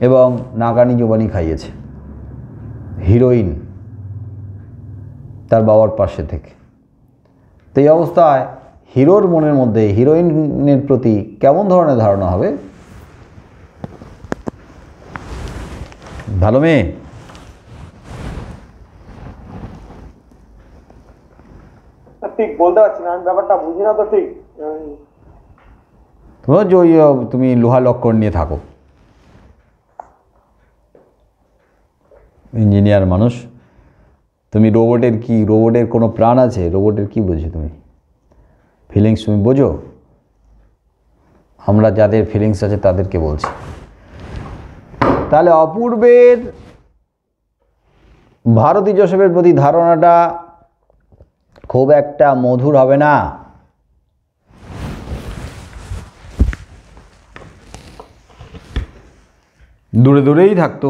এবং নাকানি জোবানি খাইয়েছে হিরোইন তার বাবার পাশে থেকে। তো এই অবস্থায় হিরোর মনের মধ্যে হিরোইনের প্রতি কেমন ধরনের ধারণা হবে? ভালো মেয়ে, ঠিক বলতে পারছি না, আমি ব্যাপারটা বুঝি না তো ঠিক। তোমার যে তুমি লোহা লক্কর নিয়ে থাকো, ইঞ্জিনিয়ার মানুষ তুমি, রোবটের কোনো প্রাণ আছে? রোবটের কি বোঝো তুমি? ফিলিংস তুমি বোঝো? আমরা যাদের ফিলিংস আছে তাদেরকে বলছি। তাহলে অপূর্বের ভারতী যোসেফের প্রতি ধারণাটা খুব একটা মধুর হবে না। দূরে দূরেই থাকতো,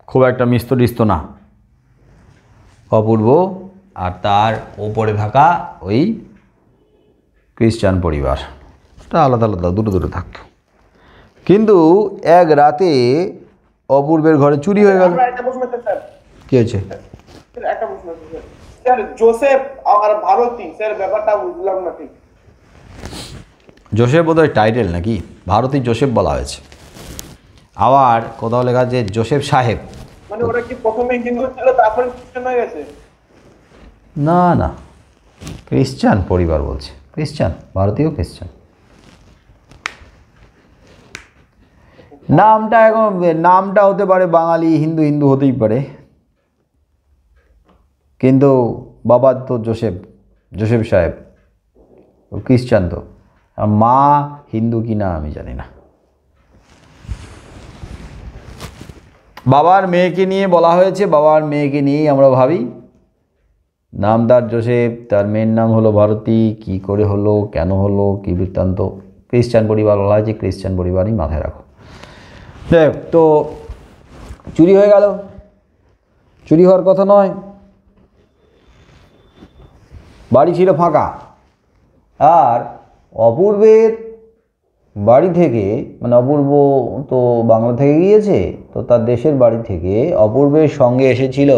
খুব একটা মিশত টিশত না অপূর্ব আর তার ওপরে থাকা ওই খ্রিস্টান পরিবার, আলাদা আলাদা দূরে দূরে থাকতো। কিন্তু এক রাতে অপূর্বের ঘরে চুরি হয়ে গেল। কি হয়েছে? একটা প্রশ্ন আছে স্যার। স্যার জোসেফ আর ভারতী, স্যার ব্যাপারটা বুঝলাম না ঠিক। জোসেফ বোধহয় টাইটেল নাকি, ভারতী জোসেফ বলা হয়েছে। আবার কোথাও লেখা আছে জোসেফ সাহেব। মানে ওরা কি প্রথমে হিন্দু ছিল তারপরে খ্রিস্টান হয়ে গেছে? না না, খ্রিস্টান পরিবার বলছে, খ্রিস্টান, ভারতীয় খ্রিস্টান। নামটা হতে পারে বাঙালি, হিন্দু হিন্দু হতেই পারে, কিন্তু বাবা তো জোসেফ সাহেব, ও খ্রিস্টান তো। আর মা হিন্দু কি না আমি জানি না। বাবার মেয়েকে নিয়ে বলা হয়েছে, বাবার মেয়েকে নিয়েই আমরা ভাবি। নাম তার জোসেফ, তার মেয়ের নাম হলো ভারতী। কি করে হলো, কেন হলো, কি বৃত্তান্ত, খ্রিস্টান পরিবার বলা হয়েছে, খ্রিস্টান পরিবারই মাথায় রাখো। দেখ, তো চুরি হয়ে গেল, চুরি হওয়ার কথা নয়, বাড়ি ছিল ফাঁকা। আর অপূর্বের বাড়ি থেকে, মানে অপূর্ব তো বাংলা থেকে গিয়েছে, তো তার দেশের বাড়ি থেকে অপূর্বের সঙ্গে এসেছিল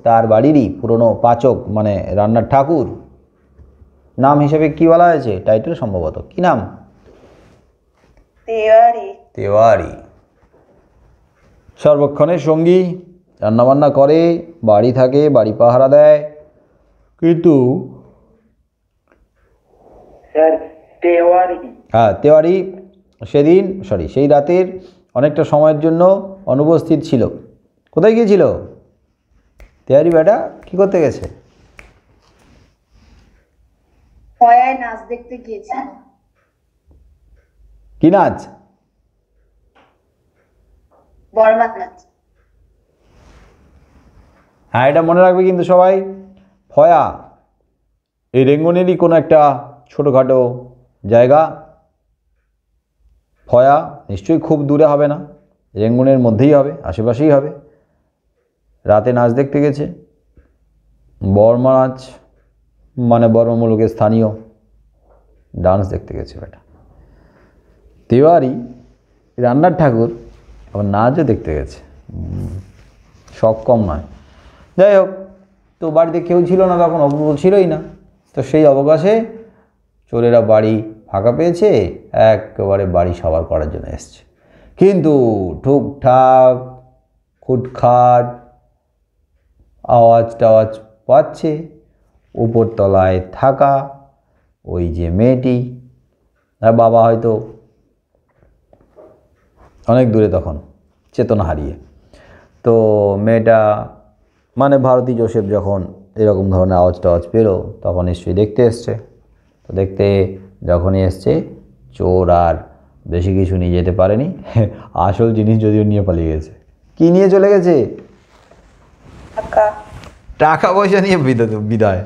তার বাড়িরই পুরনো পাচক, মানে রান্নার ঠাকুর। নাম হিসেবে কি বলা হয়েছে, টাইটেল সম্ভবত কি নাম? তেওয়ারি। সর্বক্ষণের সঙ্গী, রান্নাবান্না করে, বাড়ি থাকে, বাড়ি পাহারা দেয়। কিন্তু তেওয়ারি সেই রাতের অনেকটা সময়ের জন্য অনুপস্থিত ছিল। কোথায় গিয়েছিল তেওয়ারি বেটা? কি করতে গেছে? নাচ দেখতে গিয়েছিল। কি নাচ? বর্মাত নাচ। হ্যাঁ, এটা মনে রাখবে কিন্তু সবাই। ফয়া এই রেঙ্গুনেরই কোনো একটা ছোটোখাটো জায়গা। ফয়া নিশ্চয়ই খুব দূরে হবে না, রেঙ্গুনের মধ্যেই হবে, আশেপাশেই হবে। রাতে নাচ দেখতে গেছে, বর্মা নাচ, মানে বর্মা মুলুকের স্থানীয় ডান্স দেখতে গেছে বেটা। তেওয়ারি রান্নার ঠাকুর আবার নাচও দেখতে গেছে, শখ কম নয়। যাই হোক, তো বাড়িতে কেউ ছিল না তখন, অপূর্ব ছিলই না। তো সেই অবকাশে চোরেরা বাড়ি ফাঁকা পেয়েছে, একেবারে বাড়ি সাবার করার জন্য এসছে। কিন্তু ঠুকঠাক খুটখাট আওয়াজ টাওয়াজ পাচ্ছে। উপরতলায় থাকা ওই যে মেয়েটি, আর বাবা হয়তো অনেক দূরে তখন, চেতনা হারিয়ে। তো মেয়েটা, মানে ভারতী জোসেফ, যখন এরকম ধরনের আওয়াজ টাওয়াজ পেল তখন নিশ্চয়ই দেখতে এসছে। তো দেখতে যখনই এসছে, চোর আর বেশি কিছু নিয়ে যেতে পারেনি, আসল জিনিস যদিও নিয়ে পালিয়ে গেছে। কি নিয়ে চলে গেছে? টাকা পয়সা নিয়ে বিদায়।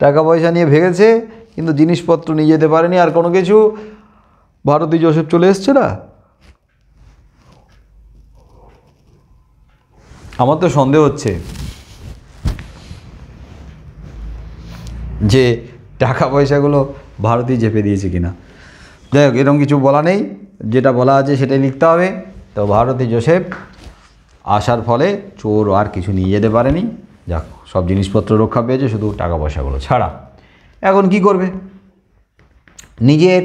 টাকা পয়সা নিয়ে ভেগেছে, কিন্তু জিনিসপত্র নিয়ে যেতে পারেনি। আর কোনো কিছু ভারতী জোসেফ চলে এসছে না। আমার তো সন্দেহ হচ্ছে যে টাকা পয়সাগুলো ভারতী চেপে দিয়েছে কিনা। যাই হোক, এরকম কিছু বলা নেই, যেটা বলা আছে সেটাই লিখতে হবে। তো ভারতী জোসেফ আসার ফলে চোর আর কিছু নিয়ে যেতে পারেনি। যাক, সব জিনিসপত্র রক্ষা পেয়েছে, শুধু টাকা পয়সাগুলো ছাড়া। এখন কি করবে? নিজের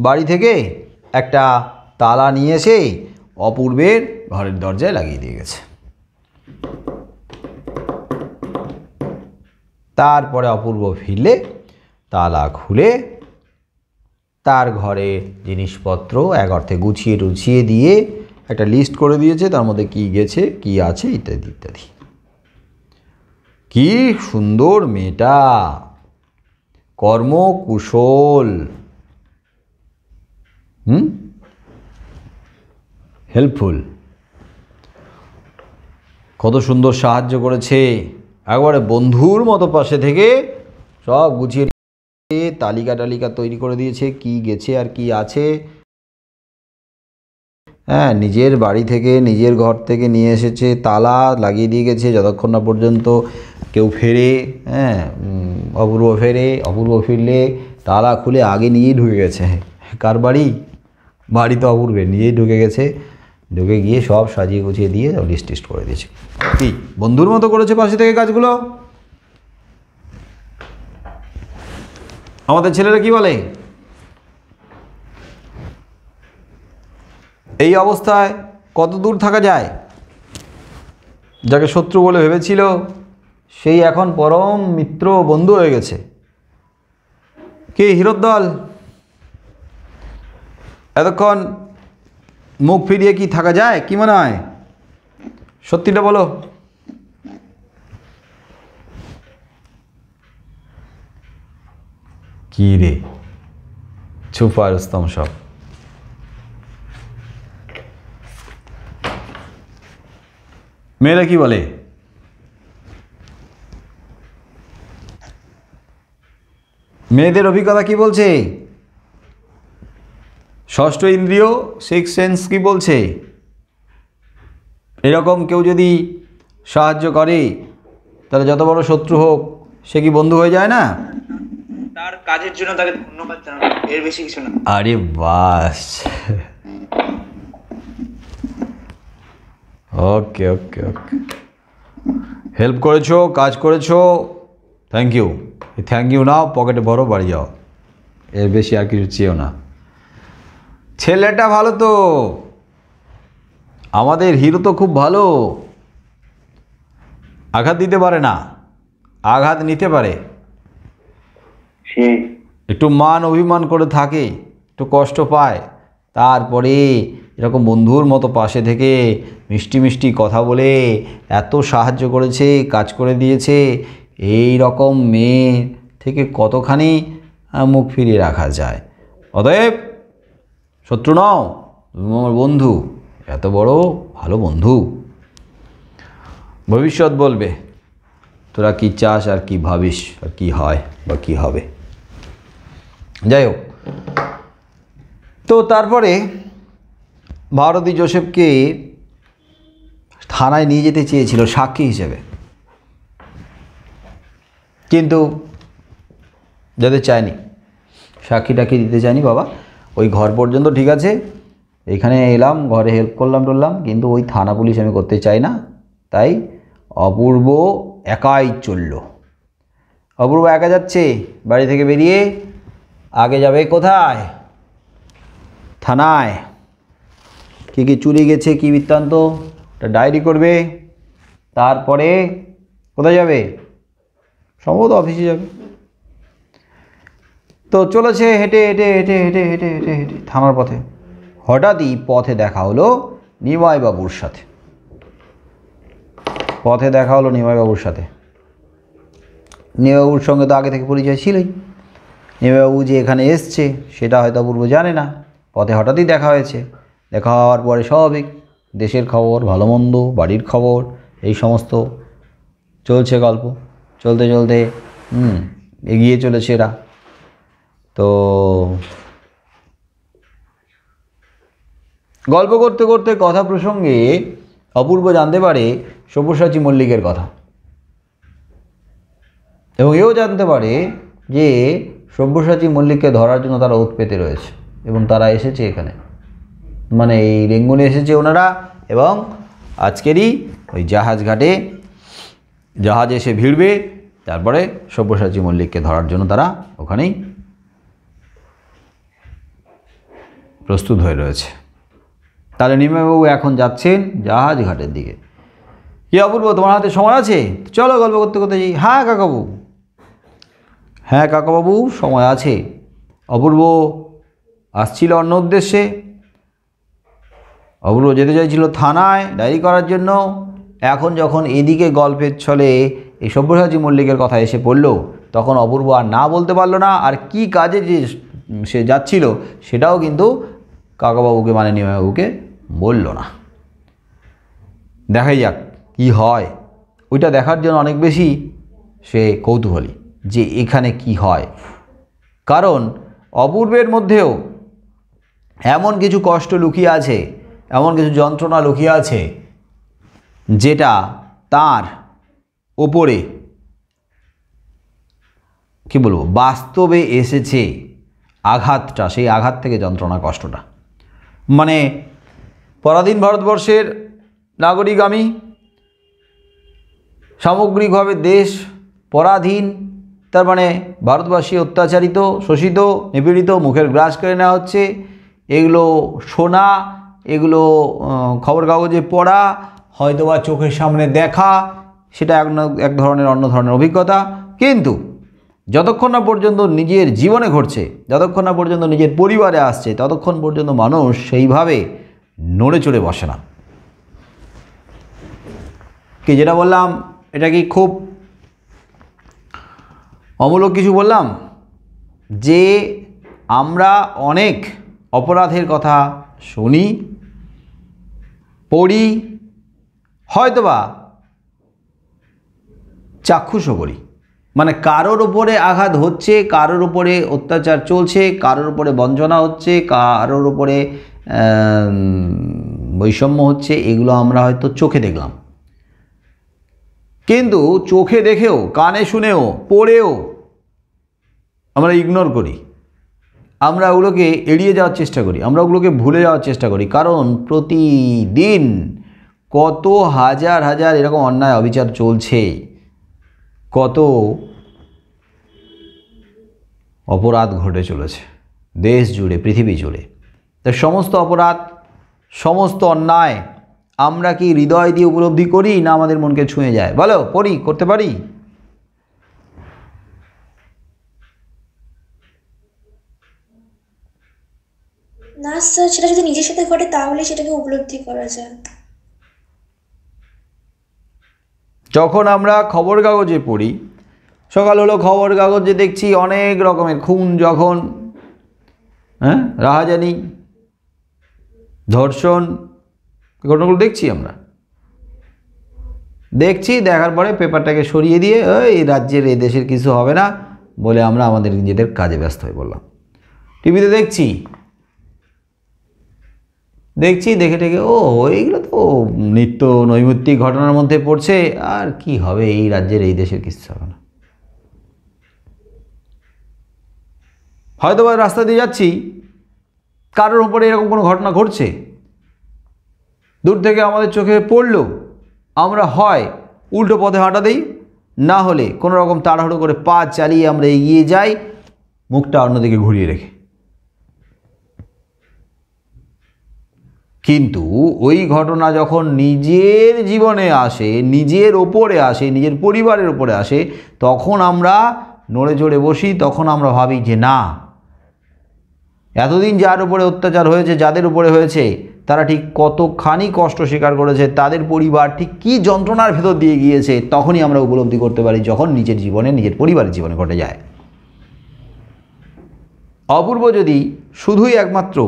বাড়ি থেকে একটা তালা নিয়ে এসে অপূর্বের ঘরের দরজায় লাগিয়ে দিয়ে গেছে। তারপরে অপূর্ব ফিরলে তালা খুলে তার ঘরে জিনিসপত্র এক অর্থে গুছিয়ে টুছিয়ে দিয়ে একটা লিস্ট করে দিয়েছে, তার মধ্যে কি গেছে কি আছে ইত্যাদি ইত্যাদি। কি সুন্দর মেয়েটা, কর্মকুশল, হেল্পফুল, কত সুন্দর সাহায্য করেছে, একবারে বন্ধুর মতো পাশে থেকে সব গুছিয়ে তালিকা টালিকা তৈরি করে দিয়েছে কি গেছে আর কি আছে। হ্যাঁ, নিজের বাড়ি থেকে নিজের ঘর থেকে নিয়ে এসেছে, তালা লাগিয়ে দিয়ে গেছে যতক্ষণ না পর্যন্ত কেউ ফেরে। হ্যাঁ, অপূর্ব ফেরে, অপূর্ব ফিরলে তালা খুলে আগে নিয়েই ঢুকে গেছে। কার বাড়ি? বাড়ি তো অপূর্বের, নিজেই ঢুকে গেছে, ঢুকে গিয়ে সব সাজিয়ে গুছিয়ে দিয়ে লিস্ট টিস্ট করে দিয়েছে। কি বন্ধুর মতো করেছে পাশে থেকে কাজগুলো। আমাদের ছেলেরা কি বলে, এই অবস্থায় কত দূর থাকা যায়? যাকে শত্রু বলে ভেবেছিল সেই এখন পরম মিত্র বন্ধু হয়ে গেছে। কি হিরোদ্দল, এতক্ষণ মুখ ফিরিয়ে কি থাকা যায়? কি মনে হয়, সত্যিটা বলো। কি রে চুপ আর রুস্তম সব। মেয়েরা কি বলে? মেয়েদের অভিজ্ঞতা কি বলছে? ষষ্ঠ ইন্দ্রিয় সিক্স সেন্স কি বলছে? এরকম কেউ যদি সাহায্য করে তাহলে যত বড় শত্রু হোক সে কি বন্ধু হয়ে যায় না? তার কাজের জন্য তাকে ধন্যবাদ জানানো, এর বেশি কিছু না। আরে বাস, ওকে ওকে ওকে, হেল্প করেছো, কাজ করেছো, থ্যাংক ইউ। থ্যাংক ইউ নাও, পকেটে ভরো, বাড়ি যাও, এর বেশি আর কিছু চেয়েও না। ছেলেটা ভালো তো, আমাদের হিরো তো খুব ভালো, আঘাত দিতে পারে না, আঘাত নিতে পারে, একটু মান অভিমান করে থাকে, একটু কষ্ট পায়, তারপরে এরকম বন্ধুর মতো পাশে থেকে মিষ্টি মিষ্টি কথা বলে এত সাহায্য করেছে, কাজ করে দিয়েছে। এই রকম মেয়ে থেকে কতখানি মুখ ফিরিয়ে রাখা যায়? অতএব শত্রু নও, তুমি আমার বন্ধু, এত বড় ভালো বন্ধু। ভবিষ্যৎ বলবে তোরা কি চাস আর কি ভাবিস আর কি হয় বা কি হবে। যাই হোক, তো তারপরে ভারতী জোসেফকে থানায় নিয়ে যেতে চেয়েছিল সাক্ষী হিসেবে, কিন্তু যেতে চায়নি, সাক্ষীটাকে দিতে চায়নি। বাবা ওই ঘর পর্যন্ত ঠিক আছে, এখানে এলাম, ঘরে হেল্প করলাম টরলাম, কিন্তু ওই থানা পুলিশ আমি করতে চাই না। তাই অপূর্ব একাই চলল। অপূর্ব একা যাচ্ছে, বাড়ি থেকে বেরিয়ে আগে যাবে কোথায়? থানায়। কী কী চুরি গেছে, কী বৃত্তান্ত, একটা ডায়েরি করবে। তারপরে কোথায় যাবে? সম্ভবত অফিসে যাবে। তো চলেছে হেঁটে হেঁটে হেঁটে হেঁটে হেঁটে হেঁটে হেঁটে থানার পথে। হঠাৎই পথে দেখা হলো নিমাইবাবুর সাথে। পথে দেখা হলো নিমাইবাবুর সাথে। নিমাইবাবুর সঙ্গে তো আগে থেকে পরিচয় ছিলই। নিমাইবাবু যে এখানে এসছে সেটা হয়তো অপূর্ব জানে না, পথে হঠাৎই দেখা হয়েছে। দেখা হওয়ার পরে স্বাভাবিক দেশের খবর, ভালো মন্দ, বাড়ির খবর, এই সমস্ত চলছে গল্প। চলতে চলতে এগিয়ে চলেছে এরা। তো গল্প করতে করতে কথা প্রসঙ্গে অপূর্ব জানতে পারে সব্যসাচী মল্লিকের কথা, এবং এও জানতে পারে যে সব্যসাচী মল্লিককে ধরার জন্য তারা ওত পেতে রয়েছে এবং তারা এসেছে এখানে, মানে এই রেঙ্গুনে এসেছে ওনারা। এবং আজকেরই ওই জাহাজ ঘাটে জাহাজ এসে ভিড়বে, তারপরে সব্যসাচী মল্লিককে ধরার জন্য তারা ওখানেই প্রস্তুত হয়ে রয়েছে। তাহলে নিমাইবাবু এখন যাচ্ছেন জাহাজ ঘাটের দিকে। কি অপূর্ব, তোমার হাতে সময় আছে? চলো গল্প করতে করতে যাই। হ্যাঁ কাকাবু, হ্যাঁ কাকাবাবু, সময় আছে। অপূর্ব আসছিল অন্য উদ্দেশ্যে। অপূর্ব যেতে চাইছিল থানায় ডায়েরি করার জন্য। এখন যখন এদিকে গল্পের ছলে এই সব্যসাচী মল্লিকের কথা এসে পড়ল, তখন অপূর্ব আর না বলতে পারলো না। আর কি কাজে যে সে যাচ্ছিল সেটাও কিন্তু কাকাবাবুকে মানে নিমাইবাবুকে বলল না। দেখাই যাক কি হয়। ওইটা দেখার জন্য অনেক বেশি সে কৌতূহলী যে এখানে কি হয়। কারণ অপূর্বের মধ্যেও এমন কিছু কষ্ট লুকিয়ে আছে, এমন কিছু যন্ত্রণা লুকিয়ে আছে, যেটা তার ওপরে কি বলবো বাস্তবে এসেছে আঘাতটা, সেই আঘাত থেকে যন্ত্রণা কষ্টটা। মানে পরাধীন ভারতবর্ষের নাগরিক আমি, সামগ্রিকভাবে দেশ পরাধীন, তার মানে ভারতবাসী অত্যাচারিত, শোষিত, নিপীড়িত, মুখের গ্রাস করে নেওয়া হচ্ছে। এগুলো শোনা, এগুলো খবর কাগজে পড়া, হয়তোবা চোখের সামনে দেখা, সেটা এক ধরনের অন্য ধরনের অভিজ্ঞতা। কিন্তু যতক্ষণ না পর্যন্ত নিজের জীবনে ঘটছে, যতক্ষণ না পর্যন্ত নিজের পরিবারে আসছে, ততক্ষণ পর্যন্ত মানুষ সেইভাবে নড়ে চড়ে বসে না। কি যেটা বললাম এটা কি খুব অমূলক কিছু বললাম? যে আমরা অনেক অপরাধের কথা শুনি, পড়ি, হয়তোবা চাক্ষুষও করি। মানে কারোর উপরে আঘাত হচ্ছে, কারোর উপরে অত্যাচার চলছে, কারোর উপরে বঞ্চনা হচ্ছে, কারোর উপরে বৈষম্য হচ্ছে, এগুলো আমরা হয়তো চোখে দেখলাম। কিন্তু চোখে দেখেও, কানে শুনেও, পড়েও আমরা ইগনোর করি। আমরা ওগুলোকে এড়িয়ে যাওয়ার চেষ্টা করি, আমরা ওগুলোকে ভুলে যাওয়ার চেষ্টা করি। কারণ প্রতিদিন কত হাজার হাজার এরকম অন্যায় অবিচার চলছে, কত অপরাধ ঘটে চলেছে দেশ জুড়ে, পৃথিবী জুড়ে। তাই সমস্ত অপরাধ, সমস্ত অন্যায় আমরা কি হৃদয় দিয়ে উপলব্ধি করি, না আমাদের মনকে ছুঁয়ে যায়? বলো, করতে পারি? না স্যার, সেটা যদি নিজের সাথে ঘটে তাহলে সেটাকে উপলব্ধি করা যায়। যখন আমরা খবর কাগজে পড়ি, সকাল হলো খবর কাগজে দেখছি অনেক রকমের খুন, যখন রাহাজানি, ধর্ষণ, ঘটনাগুলো দেখছি আমরা। দেখার পরে পেপারটাকে সরিয়ে দিয়ে এই রাজ্যের, এই দেশের কিছু হবে না বলে আমরা আমাদের নিজেদের কাজে ব্যস্ত হয়ে পড়লাম। টিভিতে দেখছি, দেখে এইগুলো তো নিত্য নৈমিত্তিক ঘটনার মধ্যে পড়ছে, আর কি হবে, এই রাজ্যের, এই দেশের কিছু হবে না। হয়তো বা রাস্তা দিয়ে যাচ্ছি, কারোর উপরে এরকম কোনো ঘটনা ঘটছে, দূর থেকে আমাদের চোখে পড়লো, আমরা হয় উল্টো পথে হাঁটা দিই, না হলে কোনো রকম তাড়াহুড়ো করে পা চালিয়ে আমরা এগিয়ে যাই, মুখটা অন্যদিকে ঘুরিয়ে রেখে। কিন্তু ওই ঘটনা যখন নিজের জীবনে আসে, নিজের ওপরে আসে, নিজের পরিবারের ওপরে আসে, তখন আমরা নড়ে চড়ে বসি। তখন আমরা ভাবি যে না, এতদিন যার উপরে অত্যাচার হয়েছে, যাদের উপরে হয়েছে, তারা ঠিক কতখানি কষ্ট স্বীকার করেছে, তাদের পরিবার ঠিক কী যন্ত্রণার ভেতর দিয়ে গিয়েছে। তখনই আমরা উপলব্ধি করতে পারি, যখন নিজের জীবনে, নিজের পরিবারের জীবনে ঘটে যায়। অপূর্ব যদি শুধুই একমাত্র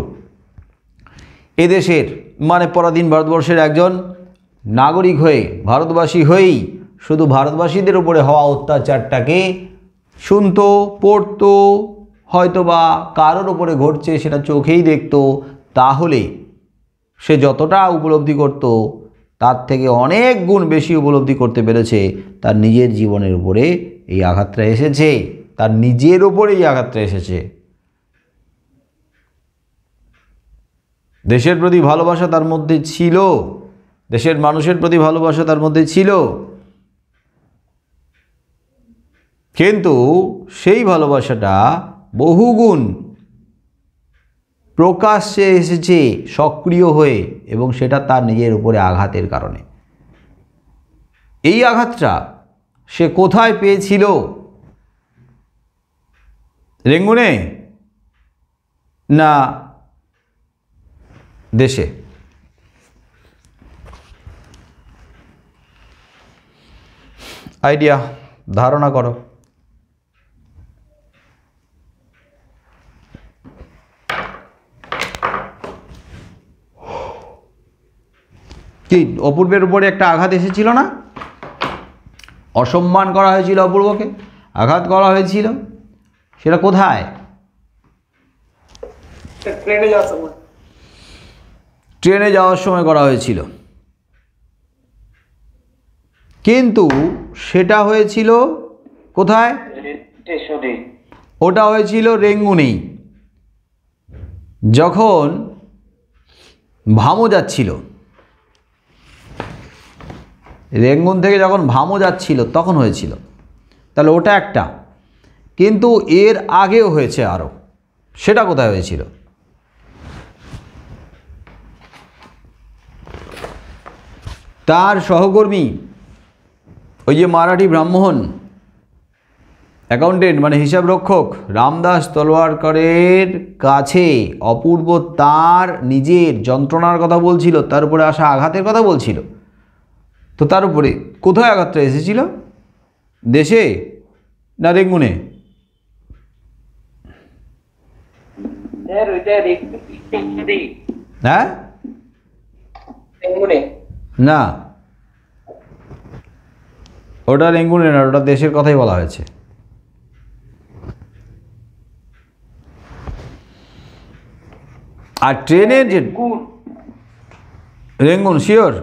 এদেশের, মানে পরাধীন ভারতবর্ষের একজন নাগরিক হয়ে, ভারতবাসী হয়েই শুধু ভারতবাসীদের উপরে হওয়া অত্যাচারটাকে শুনতো, পড়তো, হয়তোবা কারোর উপরে ঘটছে সেটা চোখেই দেখতো, তাহলে সে যতটা উপলব্ধি করত তার থেকে অনেক গুণ বেশি উপলব্ধি করতে পেরেছে তার নিজের জীবনের উপরে এই আঘাতটা এসেছে, তার নিজের উপরে এই আঘাতটা এসেছে। দেশের প্রতি ভালোবাসা তার মধ্যে ছিল, দেশের মানুষের প্রতি ভালোবাসা তার মধ্যে ছিল, কিন্তু সেই ভালোবাসাটা বহুগুণ প্রকাশ্যে এসেছে সক্রিয় হয়ে, এবং সেটা তার নিজের উপরে আঘাতের কারণে। এই আঘাতটা সে কোথায় পেয়েছিল রেঙ্গুনে না দেশে? আইডিয়া, ধারণা করো। কি অপূর্বের উপরে একটা আঘাত এসেছিল না? অসম্মান করা হয়েছিল অপূর্বকে, আঘাত করা হয়েছিল। সেটা কোথায়? ট্রেনে যাওয়ার সময়। ট্রেনে যাওয়ার সময় করা হয়েছিল, কিন্তু সেটা হয়েছিল কোথায়? স্টেশনে। ওটা হয়েছিল রেঙ্গুনেই, যখন ভামো যাচ্ছিল। রেঙ্গুন থেকে যখন ভামো যাচ্ছিল তখন হয়েছিল। তাহলে ওটা একটা, কিন্তু এর আগেও হয়েছে আরও। সেটা কোথায় হয়েছিল? তার সহকর্মী ওই যে মারাঠি ব্রাহ্মণ অ্যাকাউন্টেন্ট মানে হিসাব রক্ষক রামদাস তলোয়ারকরের কাছে অপূর্ব তার নিজের যন্ত্রণার কথা বলছিল, তার উপরে আসা আঘাতের কথা বলছিল। তো তার উপরে কোথায় আঘাতটা এসেছিল? দেশে না রেঙ্গুনে? হ্যাঁ না, ওটা রেঙ্গুনে না, ওটা দেশের কথাই বলা হয়েছে। আর ট্রেনের যে রেঙ্গুন, শিওর?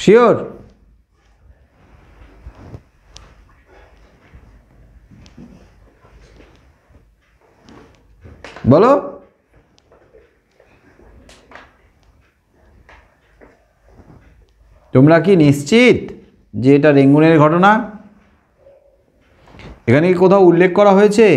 শিওর? বলো। তোমরা কি নিশ্চিত যে এটা রেঙ্গুনের ঘটনা? এখানে কি কোথাও উল্লেখ করা হয়েছে?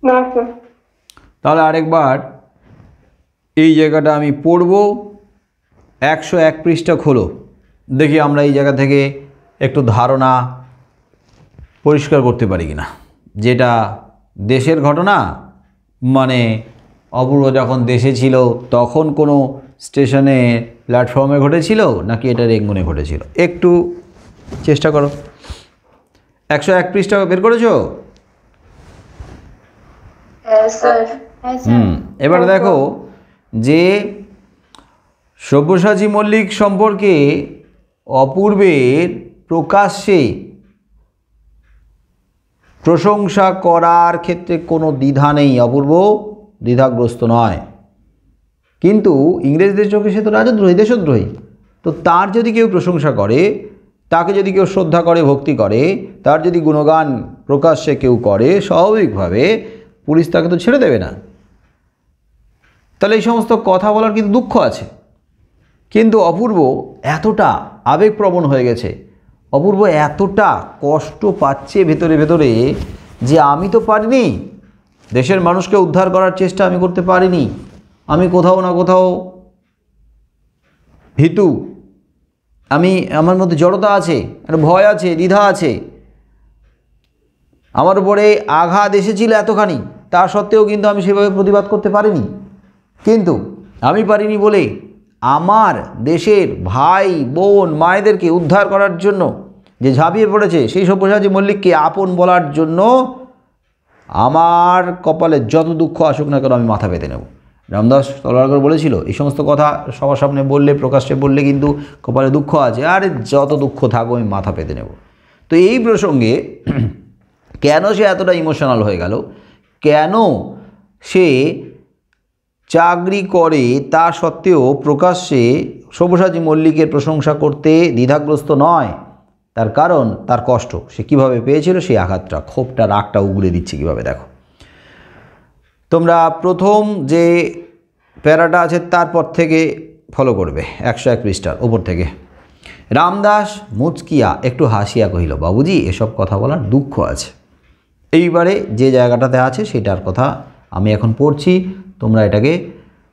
না স্যার। তাহলে আরেকবার এই জায়গাটা আমি পড়ব। 101 পৃষ্ঠা খোলো, দেখি আমরা এই জায়গা থেকে একটু ধারণা পরিষ্কার করতে পারি কিনা। যেটা দেশের ঘটনা, মানে অপূর্ব যখন দেশে ছিল তখন কোনো স্টেশনে প্ল্যাটফর্মে ঘটেছিল, নাকি এটা রেঙ্গুনে ঘটেছিল? একটু চেষ্টা করো। 101 পৃষ্ঠা বের করেছো? স্যার। এবার দেখো যে সব্যসাচী মল্লিক সম্পর্কে অপূর্বের প্রকাশ্যে প্রশংসা করার ক্ষেত্রে কোনো দ্বিধা নেই, অপূর্ব দ্বিধাগ্রস্ত নয়। কিন্তু ইংরেজদের চোখে সে তো রাজদ্রোহী, দেশদ্রোহী। তো তার যদি কেউ প্রশংসা করে, তাকে যদি কেউ শ্রদ্ধা করে, ভক্তি করে, তার যদি গুণগান প্রকাশ্যে কেউ করে, স্বাভাবিকভাবে পুলিশ তাকে তো ছেড়ে দেবে না। তাহলে এই সমস্ত কথা বলার কিন্তু দুঃখ আছে। কিন্তু অপূর্ব এতটা আবেগপ্রবণ হয়ে গেছে, অপূর্ব এতটা কষ্ট পাচ্ছে ভেতরে ভেতরে যে আমি তো পারিনি, দেশের মানুষকে উদ্ধার করার চেষ্টা আমি করতে পারিনি, আমি কোথাও না কোথাও ভীতু, আমার মধ্যে জড়তা আছে, একটা ভয় আছে, দ্বিধা আছে, আমার উপরে আঘাত এসেছিল এতখানি, তা সত্ত্বেও কিন্তু আমি সেভাবে প্রতিবাদ করতে পারিনি। কিন্তু আমি পারিনি বলে আমার দেশের ভাই বোন মায়েদেরকে উদ্ধার করার জন্য যে ঝাঁপিয়ে পড়েছে সেই সব্যসাচী মল্লিককে আপন বলার জন্য আমার কপালে যত দুঃখ আসুক না কেন আমি মাথা পেতে নেব। রামদাস তলোয়ারকর বলেছিল এই সমস্ত কথা সবার সামনে বললে, প্রকাশ্যে বললে কিন্তু কপালে দুঃখ আছে, আর যত দুঃখ থাকো আমি মাথা পেতে নেব। তো এই প্রসঙ্গে কেন সে এতটা ইমোশনাল হয়ে গেল, কেন সে চাকরি করে তা সত্ত্বেও প্রকাশ্যে সব্যসাচী মল্লিকের প্রশংসা করতে দ্বিধাগ্রস্ত নয়, তার কারণ তার কষ্ট। সে কীভাবে পেয়েছিল সেই আঘাতটা, ক্ষোভটা, রাগটা উগড়ে দিচ্ছে কীভাবে, দেখো। তোমরা প্রথম যে প্যারাটা আছে তারপর থেকে ফলো করবে, 101 পৃষ্ঠার ওপর থেকে। রামদাস মুচকিয়া একটু হাসিয়া কহিল, বাবুজি এসব কথা বলার দুঃখ আছে। এইবারে যে জায়গাটাতে আছে সেটার কথা আমি এখন পড়ছি, তোমরা এটাকে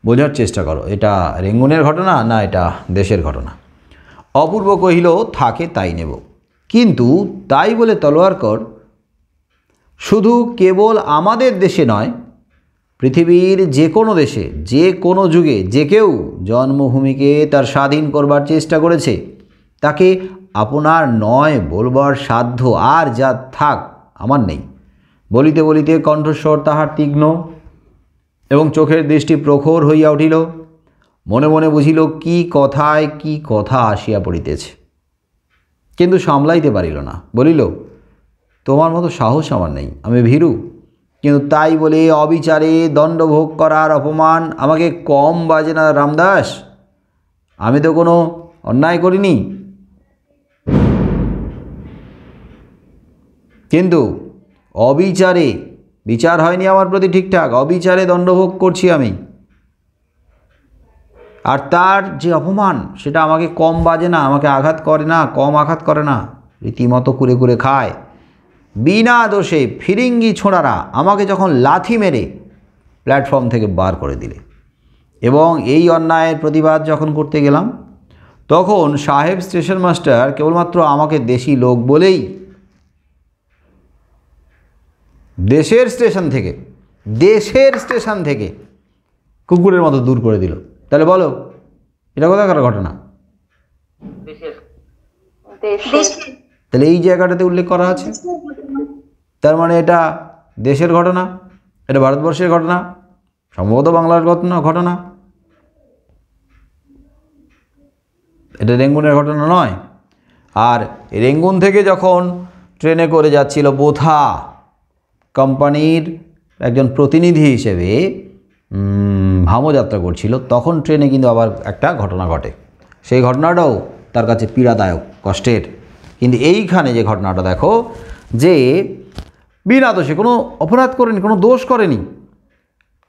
বোঝার চেষ্টা করো, এটা রেঙ্গুনের ঘটনা না এটা দেশের ঘটনা। অপূর্ব কহিল, থাকে তাই নেব, কিন্তু তাই বলে তলোয়ারকর শুধু কেবল আমাদের দেশে নয়, পৃথিবীর যে কোনো দেশে যে কোনো যুগে যে কেউ জন্মভূমিকে তার স্বাধীন করবার চেষ্টা করেছে তাকে আপনার নয় বলবার সাধ্য আর যা থাক আমার নেই। বলিতে বলিতে কণ্ঠস্বর তাহার তীক্ষ্ণ এবং চোখের দৃষ্টি প্রখর হইয়া উঠিল। মনে মনে বুঝিল কি কথায় কি কথা আসিয়া পড়িতেছে, কিন্তু সামলাইতে পারিল না। বলিল, তোমার মতো সাহস আমার নেই, আমি ভীরু, কিন্তু তাই বলে অবিচারে দণ্ডভোগ করার অপমান আমাকে কম বাজে না রামদাস। আমি তো কোনো অন্যায় করিনি, কিন্তু অবিচারে বিচার হয়নি আমার প্রতি ঠিকঠাক, অবিচারে দণ্ডভোগ করছি আমি, আর তার যে অপমান সেটা আমাকে কম বাজে না, আমাকে আঘাত করে না, কম আঘাত করে না, রীতিমতো কুরে কুরে খায়। বিনা দোষে ফিরিঙ্গি ছোঁড়ারা আমাকে যখন লাথি মেরে প্ল্যাটফর্ম থেকে বার করে দিলে এবং এই অন্যায়ের প্রতিবাদ যখন করতে গেলাম তখন সাহেব স্টেশন মাস্টার কেবলমাত্র আমাকে দেশি লোক বলেই দেশের স্টেশন থেকে কুকুরের মতো দূর করে দিল। তাহলে বলো এটা কোথাকার ঘটনা? তাহলে এই জায়গাটাতে উল্লেখ করা আছে, তার মানে এটা দেশের ঘটনা, এটা ভারতবর্ষের ঘটনা, সম্ভবত বাংলার ঘটনা, এটা রেঙ্গুনের ঘটনা নয়। আর রেঙ্গুন থেকে যখন ট্রেনে করে যাচ্ছিল বোথা কোম্পানির একজন প্রতিনিধি হিসেবে ভামযাত্রা করছিল, তখন ট্রেনে কিন্তু আবার একটা ঘটনা ঘটে, সেই ঘটনাটাও তার কাছে পীড়াদায়ক, কষ্টের। কিন্তু এইখানে যে ঘটনাটা দেখো, যে বিনা দোষে কোনো অপরাধ করেনি, কোনো দোষ করেনি,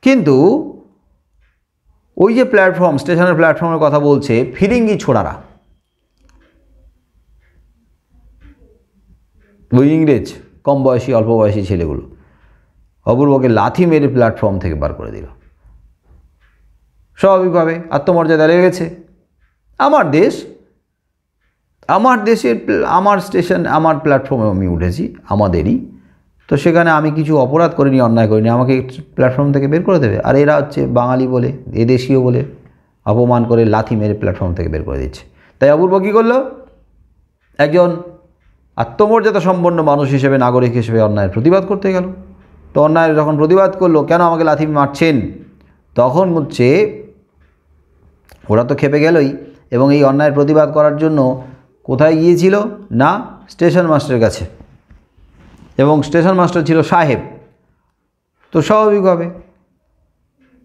কিন্তু ওই যে প্ল্যাটফর্ম, স্টেশনের প্ল্যাটফর্মের কথা বলছে, ফিরিঙ্গি ছোড়ারা, ওই ইংরেজ কম বয়সী অল্প বয়সী ছেলেগুলো অপূর্বকে লাথি মেরে প্ল্যাটফর্ম থেকে বার করে দিল। স্বাভাবিকভাবে আত্মমর্যাদা লেগেছে। আমার দেশ, আমার দেশের, আমার স্টেশন, আমার প্ল্যাটফর্মে আমি উঠেছি, আমাদেরই তো, সেখানে আমি কিছু অপরাধ করিনি, অন্যায় করিনি, আমাকে প্ল্যাটফর্ম থেকে বের করে দেবে। আর এরা হচ্ছে বাঙালি বলে, এদেশীয় বলে অপমান করে লাথি মেরে প্ল্যাটফর্ম থেকে বের করে দিচ্ছে। তাই অপূর্ব কী করলো? একজন আত্মমর্যাদা সম্পন্ন মানুষ হিসেবে, নাগরিক হিসেবে অন্যায়ের প্রতিবাদ করতে গেল। তো অন্যায়ের যখন প্রতিবাদ করলো, কেন আমাকে লাথি মারছেন, তখন হচ্ছে ওরা তো খেপে গেলই, এবং এই অন্যায়ের প্রতিবাদ করার জন্য কোথায় গিয়েছিল না, স্টেশন মাস্টারের কাছে, এবং স্টেশন মাস্টার ছিল সাহেব। তো স্বাভাবিকভাবে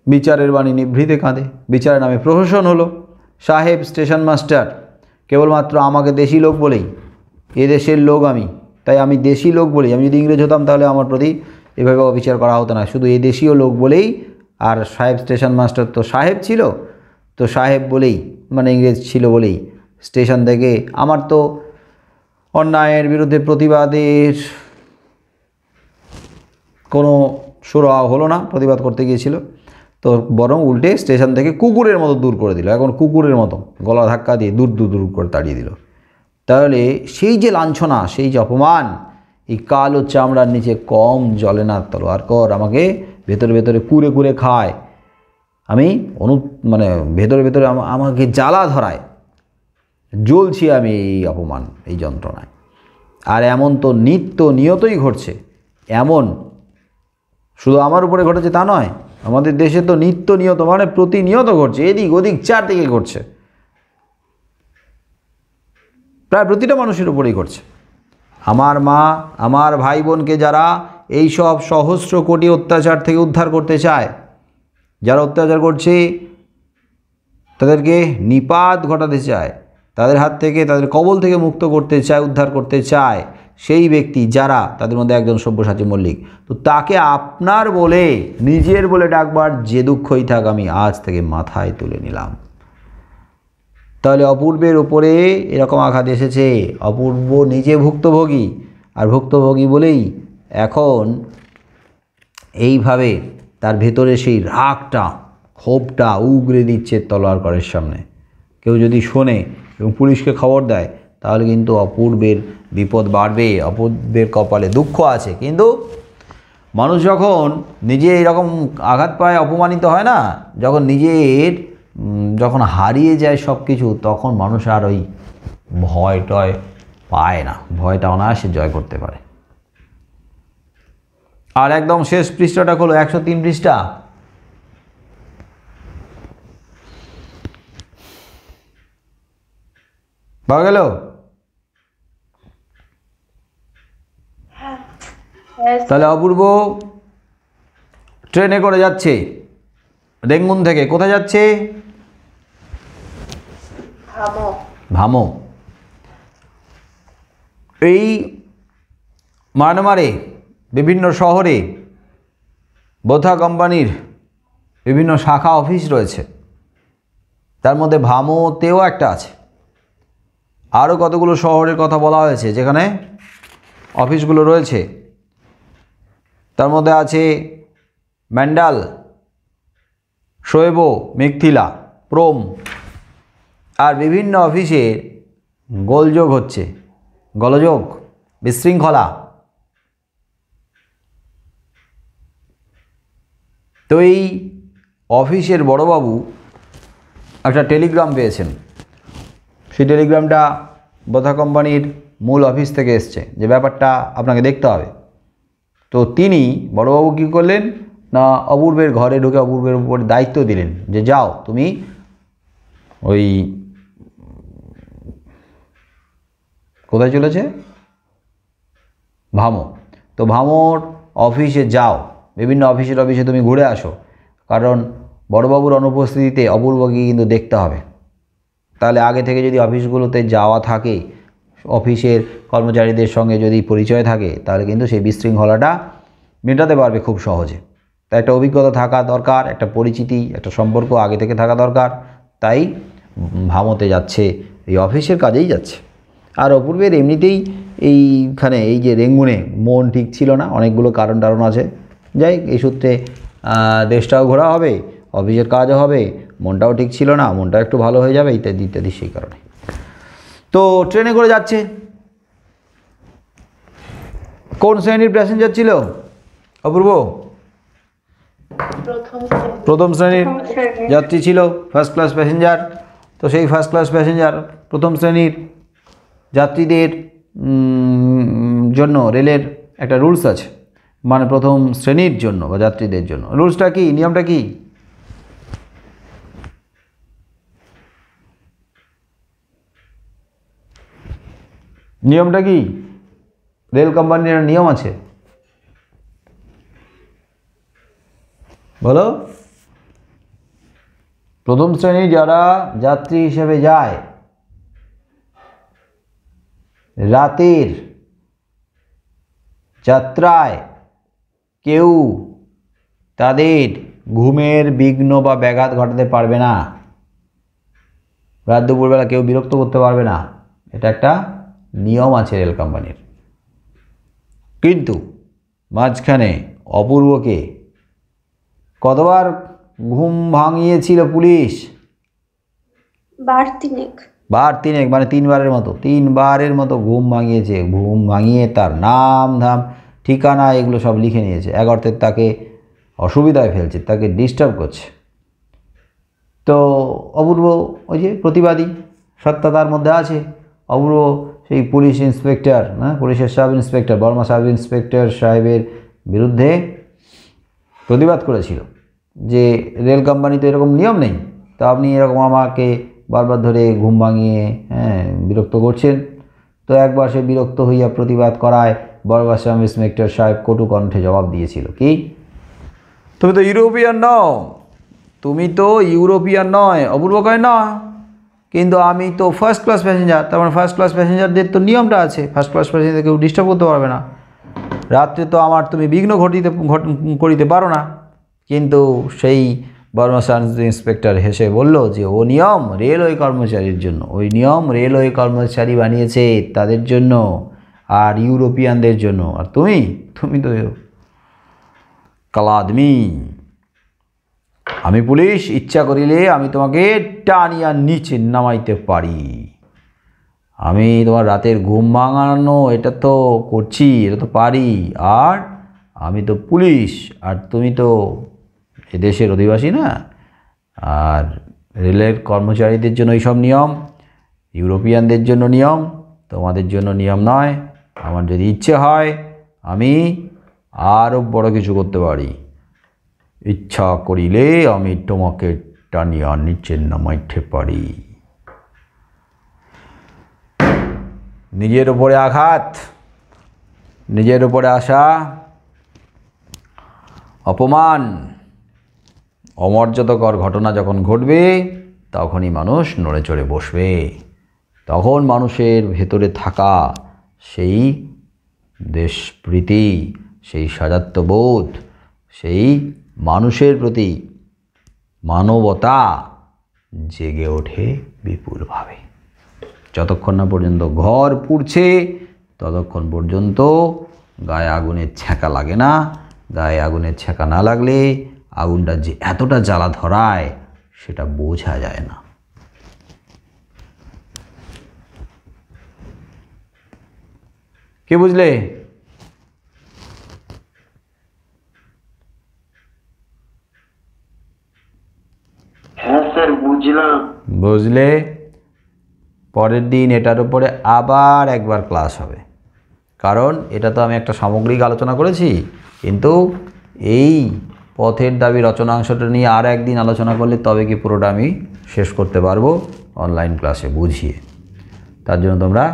বিচারের বাণী নিভৃতে কাঁদে, বিচারের নামে প্রহসন হলো। সাহেব স্টেশন মাস্টার কেবলমাত্র আমাকে দেশি লোক বলেই, এদেশের লোক আমি, তাই আমি দেশি লোক বলেই, আমি যদি ইংরেজ হতাম তাহলে আমার প্রতি এভাবে অবিচার করা হতো না, শুধু এদেশীয় লোক বলেই, আর সাহেব স্টেশন মাস্টার তো সাহেব ছিল, তো সাহেব বলেই, মানে ইংরেজ ছিল বলেই স্টেশন থেকে আমার তো অন্যায়ের বিরুদ্ধে প্রতিবাদের কোনো সুরা হলো না, প্রতিবাদ করতে গিয়েছিল, তো বরং উল্টে স্টেশন থেকে কুকুরের মতো দূর করে দিল। এখন কুকুরের মতো গলা ধাক্কা দিয়ে দূর দূর দূর করে তাড়িয়ে দিল। তাহলে সেই যে লাঞ্ছনা, সেই যে অপমান, এই কালো চামড়ার নিচে কম জ্বলে না তলোয়ারকর, আমাকে ভেতরে ভেতরে কুরে কুরে খায়, আমি মানে ভেতরে ভেতরে আমাকে জ্বালা ধরায়, জ্বলছি আমি এই অপমান, এই যন্ত্রণায়। আর এমন তো নিত্য নিয়তই ঘটছে, এমন শুধু আমার উপরে ঘটেছে তা নয়, আমাদের দেশে তো নিত্য নিয়ত মানে প্রতিনিয়ত ঘটছে, এদিক ওদিক চারদিকে ঘটছে, প্রায় প্রতিটা মানুষের উপরেই ঘটছে। আমার মা, আমার ভাই বোনকে যারা এই সব সহস্র কোটি অত্যাচার থেকে উদ্ধার করতে চায়, যারা অত্যাচার করছে তাদেরকে নিপাত ঘটাতে চায়, তাদের হাত থেকে, তাদের কবল থেকে মুক্ত করতে চায়, উদ্ধার করতে চায়, সেই ব্যক্তি যারা, তাদের মধ্যে একজন সব্যসাচী মল্লিক, তো তাকে আপনার বলে, নিজের বলে ডাকবার যে দুঃখই থাক আমি আজ থেকে মাথায় তুলে নিলাম। তাহলে অপূর্বের উপরে এরকম আঘাত এসেছে। অপূর্ব নিজে ভুক্তভোগী, আর ভুক্তভোগী বলেই এখন এইভাবে তার ভেতরে সেই রাগটা, ক্ষোভটা উগরে দিচ্ছে তলোয়ার করের সামনে। কেউ যদি শোনে এবং পুলিশকে খবর দেয় তাহলে কিন্তু অপূর্বের বিপদ বাড়বে, অপূর্বের কপালে দুঃখ আছে। কিন্তু মানুষ যখন নিজে এরকম আঘাত পায়, অপমানিত হয় না, যখন হারিয়ে যায় সব কিছু, তখন মানুষ আর ওই ভয় টয় পায় না, ভয়টা অনায়াসে জয় করতে পারে। আর একদম শেষ পৃষ্ঠাটা হলো 103 পৃষ্ঠা। পাওয়া গেল? তাহলে অপূর্ব ট্রেনে করে যাচ্ছে রেঙ্গুন থেকে। কোথায় যাচ্ছে? ভামো। এই মায়ানমারে বিভিন্ন শহরে বোথা কোম্পানির বিভিন্ন শাখা অফিস রয়েছে, তার মধ্যে ভামোতেও একটা আছে। আরও কতগুলো শহরের কথা বলা হয়েছে যেখানে অফিসগুলো রয়েছে। তার মধ্যে আছে ম্যান্ডাল, শোয়েবো, মিথিলা, প্রোম। আর বিভিন্ন অফিসে গোলযোগ হচ্ছে, গোলযোগ, বিশৃঙ্খলা। তো এই অফিসের বড়বাবু একটা টেলিগ্রাম পেয়েছেন। সেই টেলিগ্রামটা বোথা কোম্পানির মূল অফিস থেকে এসছে, যে ব্যাপারটা আপনাকে দেখতে হবে। তো তিনি বড়বাবু কী করলেন না, অপূর্বের ঘরে ঢুকে অপূর্বের উপর দায়িত্ব দিলেন যে যাও তুমি ওই কোথায় চলেছে, ভামো। তো ভামোর অফিসে যাও, বিভিন্ন অফিসে তুমি ঘুরে আসো, কারণ বড়বাবুর অনুপস্থিতিতে অপূর্বকে কিন্তু দেখতে হবে। তাহলে আগে থেকে যদি অফিসগুলোতে যাওয়া থাকে, অফিসের কর্মচারীদের সঙ্গে যদি পরিচয় থাকে, তাহলে কিন্তু সেই বিশৃঙ্খলাটা মেটাতে পারবে খুব সহজে। তাই একটা অভিজ্ঞতা থাকা দরকার, একটা পরিচিতি, একটা সম্পর্ক আগে থেকে থাকা দরকার। তাই ভামোতে যাচ্ছে, এই অফিসের কাজেই যাচ্ছে। আর অপূর্বের এমনিতেই এইখানে এই যে রেঙ্গুনে মন ঠিক ছিল না, অনেকগুলো কারণ আছে। যাই এই সূত্রে দেশটাও ঘোরা হবে, অফিসের কাজও হবে, মনটাও ঠিক ছিল না, মনটা একটু ভালো হয়ে যাবে, ইত্যাদি ইত্যাদি। সেই কারণে তো ট্রেনে করে যাচ্ছে। কোন শ্রেণীর প্যাসেঞ্জার ছিল অপূর্ব? প্রথম শ্রেণীর যাত্রী ছিল, ফার্স্ট ক্লাস প্যাসেঞ্জার। তো সেই ফার্স্ট ক্লাস প্যাসেঞ্জার, প্রথম শ্রেণীর যাত্রীদের জন্য রেলের একটা রুলস আছে, মানে প্রথম শ্রেণীর জন্য বা যাত্রীদের জন্য রুলসটা কি, নিয়মটা কি? নিয়মটা কি? রেল কোম্পানির নিয়ম আছে, বলো। প্রথম শ্রেণী যারা যাত্রী হিসেবে যায়, রাতের যাত্রায় কেউ তাদের ঘুমের বিঘ্ন বা ব্যাঘাত ঘটাতে পারবে না। রাত দুপুরবেলা কেউ বিরক্ত করতে পারবে না, এটা একটা নিয়ম আছে রেল কোম্পানির। কিন্তু মাঝখানে অপূর্বকে কতবার ঘুম ভাঙিয়েছিল পুলিশ? বার তিনেক, মানে 3বারের মতো ঘুম ভাঙিয়েছে। ঘুম ভাঙিয়ে তার নাম ধাম ঠিকানা এগুলো সব লিখে নিয়েছে। এক অর্থে তাকে অসুবিধায় ফেলছে, তাকে ডিস্টার্ব করছে। তো অপূর্ব ওই যে প্রতিবাদী সত্তা তার মধ্যে আছে। অপূর্ব সেই পুলিশ ইন্সপেক্টর, পুলিশের sub inspector, Barma sub inspector সাহেবের বিরুদ্ধে প্রতিবাদ করেছিল যে রেল কোম্পানিতে এরকম নিয়ম নেই, তো আপনি এরকম আমাকে বারবার ধরে ঘুম ভাঙিয়ে বিরক্ত করছেন। তো একবার সে বিরক্ত হইয়া প্রতিবাদ করায় বর্মা সাব ইন্সপেক্টর সাহেব কটু কণ্ঠে জবাব দিয়েছিল, কি তুমি তো ইউরোপিয়ান নও, অপূর্ব কয় না, কিন্তু আমি তো ফার্স্ট ক্লাস প্যাসেঞ্জার। তার মানে ফার্স্ট ক্লাস প্যাসেঞ্জারদের তো নিয়মটা আছে, ফার্স্ট ক্লাস প্যাসেঞ্জার কেউ ডিস্টার্ব করতে পারবে না, রাত্রে তো আমার তুমি বিঘ্ন করিতে পারো না। কিন্তু সেই বর্মা সার্চ ইন্সপেক্টর হেসে বলল যে ও নিয়ম রেলওয়ে কর্মচারীর জন্য, ওই নিয়ম রেলওয়ে কর্মচারী বানিয়েছে তাদের জন্য আর ইউরোপিয়ানদের জন্য। আর তুমি তো কালা আদমি। আমি পুলিশ, ইচ্ছা করিলে আমি তোমাকে টানিয়া নিচে নামাইতে পারি। আমি তোমার রাতের ঘুম ভাঙানো এটা তো করছি, এটা তো পারি। আর আমি তো পুলিশ, আর তুমি তো এদেশের অধিবাসী না। আর রেলের কর্মচারীদের জন্য এইসব নিয়ম, ইউরোপিয়ানদের জন্য নিয়ম, তোমাদের জন্য নিয়ম নয়। আমার যদি ইচ্ছে হয় আমি আরও বড় কিছু করতে পারি। ইচ্ছা করিলে আমি তোমাকে টানিয়া নিচে নামাইতে পারি। নিজের উপরে আঘাত, নিজের উপরে আসা অপমান, অমর্যাদাকর ঘটনা যখন ঘটবে তখনই মানুষ নড়ে চড়ে বসবে। তখন মানুষের ভেতরে থাকা সেই দেশপ্রীতি, সেই স্বাজাত্যবোধ, সেই মানুষের প্রতি মানবতা জেগে ওঠে বিপুলভাবে। যতক্ষণ না পর্যন্ত ঘর পুড়ছে ততক্ষণ পর্যন্ত গায়ে আগুনের ছ্যাঁকা লাগে না। গায়ে আগুনের ছ্যাঁকা না লাগলে আগুনটা যে এতটা জ্বালা ধরায় সেটা বোঝা যায় না। কে বুঝলে? হ্যাঁ স্যার বুঝলাম। বুঝলে? পরের দিন এটার উপরে আবার একবার ক্লাস হবে, কারণ এটা তো আমি একটা সামগ্রিক আলোচনা করেছি, কিন্তু এই পথের দাবি রচনাংশটা নিয়ে আর একদিন আলোচনা করলে তবে কি পুরোটা আমি শেষ করতে পারবো অনলাইন ক্লাসে বুঝিয়ে। তার জন্য তোমরা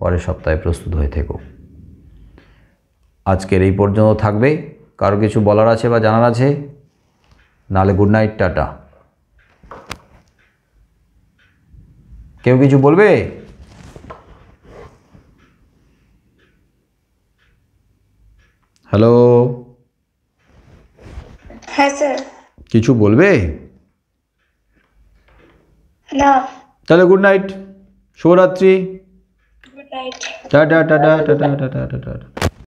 পরের সপ্তাহে প্রস্তুত হয়ে থেকো। আজকের এই পর্যন্ত থাকবে। কারো কিছু বলার আছে বা জানার আছে? নাহলে গুড নাইট, টাটা। কেউ কিছু বলবে? হ্যালো, হ্যাঁ স্যার। কিছু বলবে? না। তাহলে গুড নাইট, শুভরাত্রি, good night. Tata tata tata tata tata.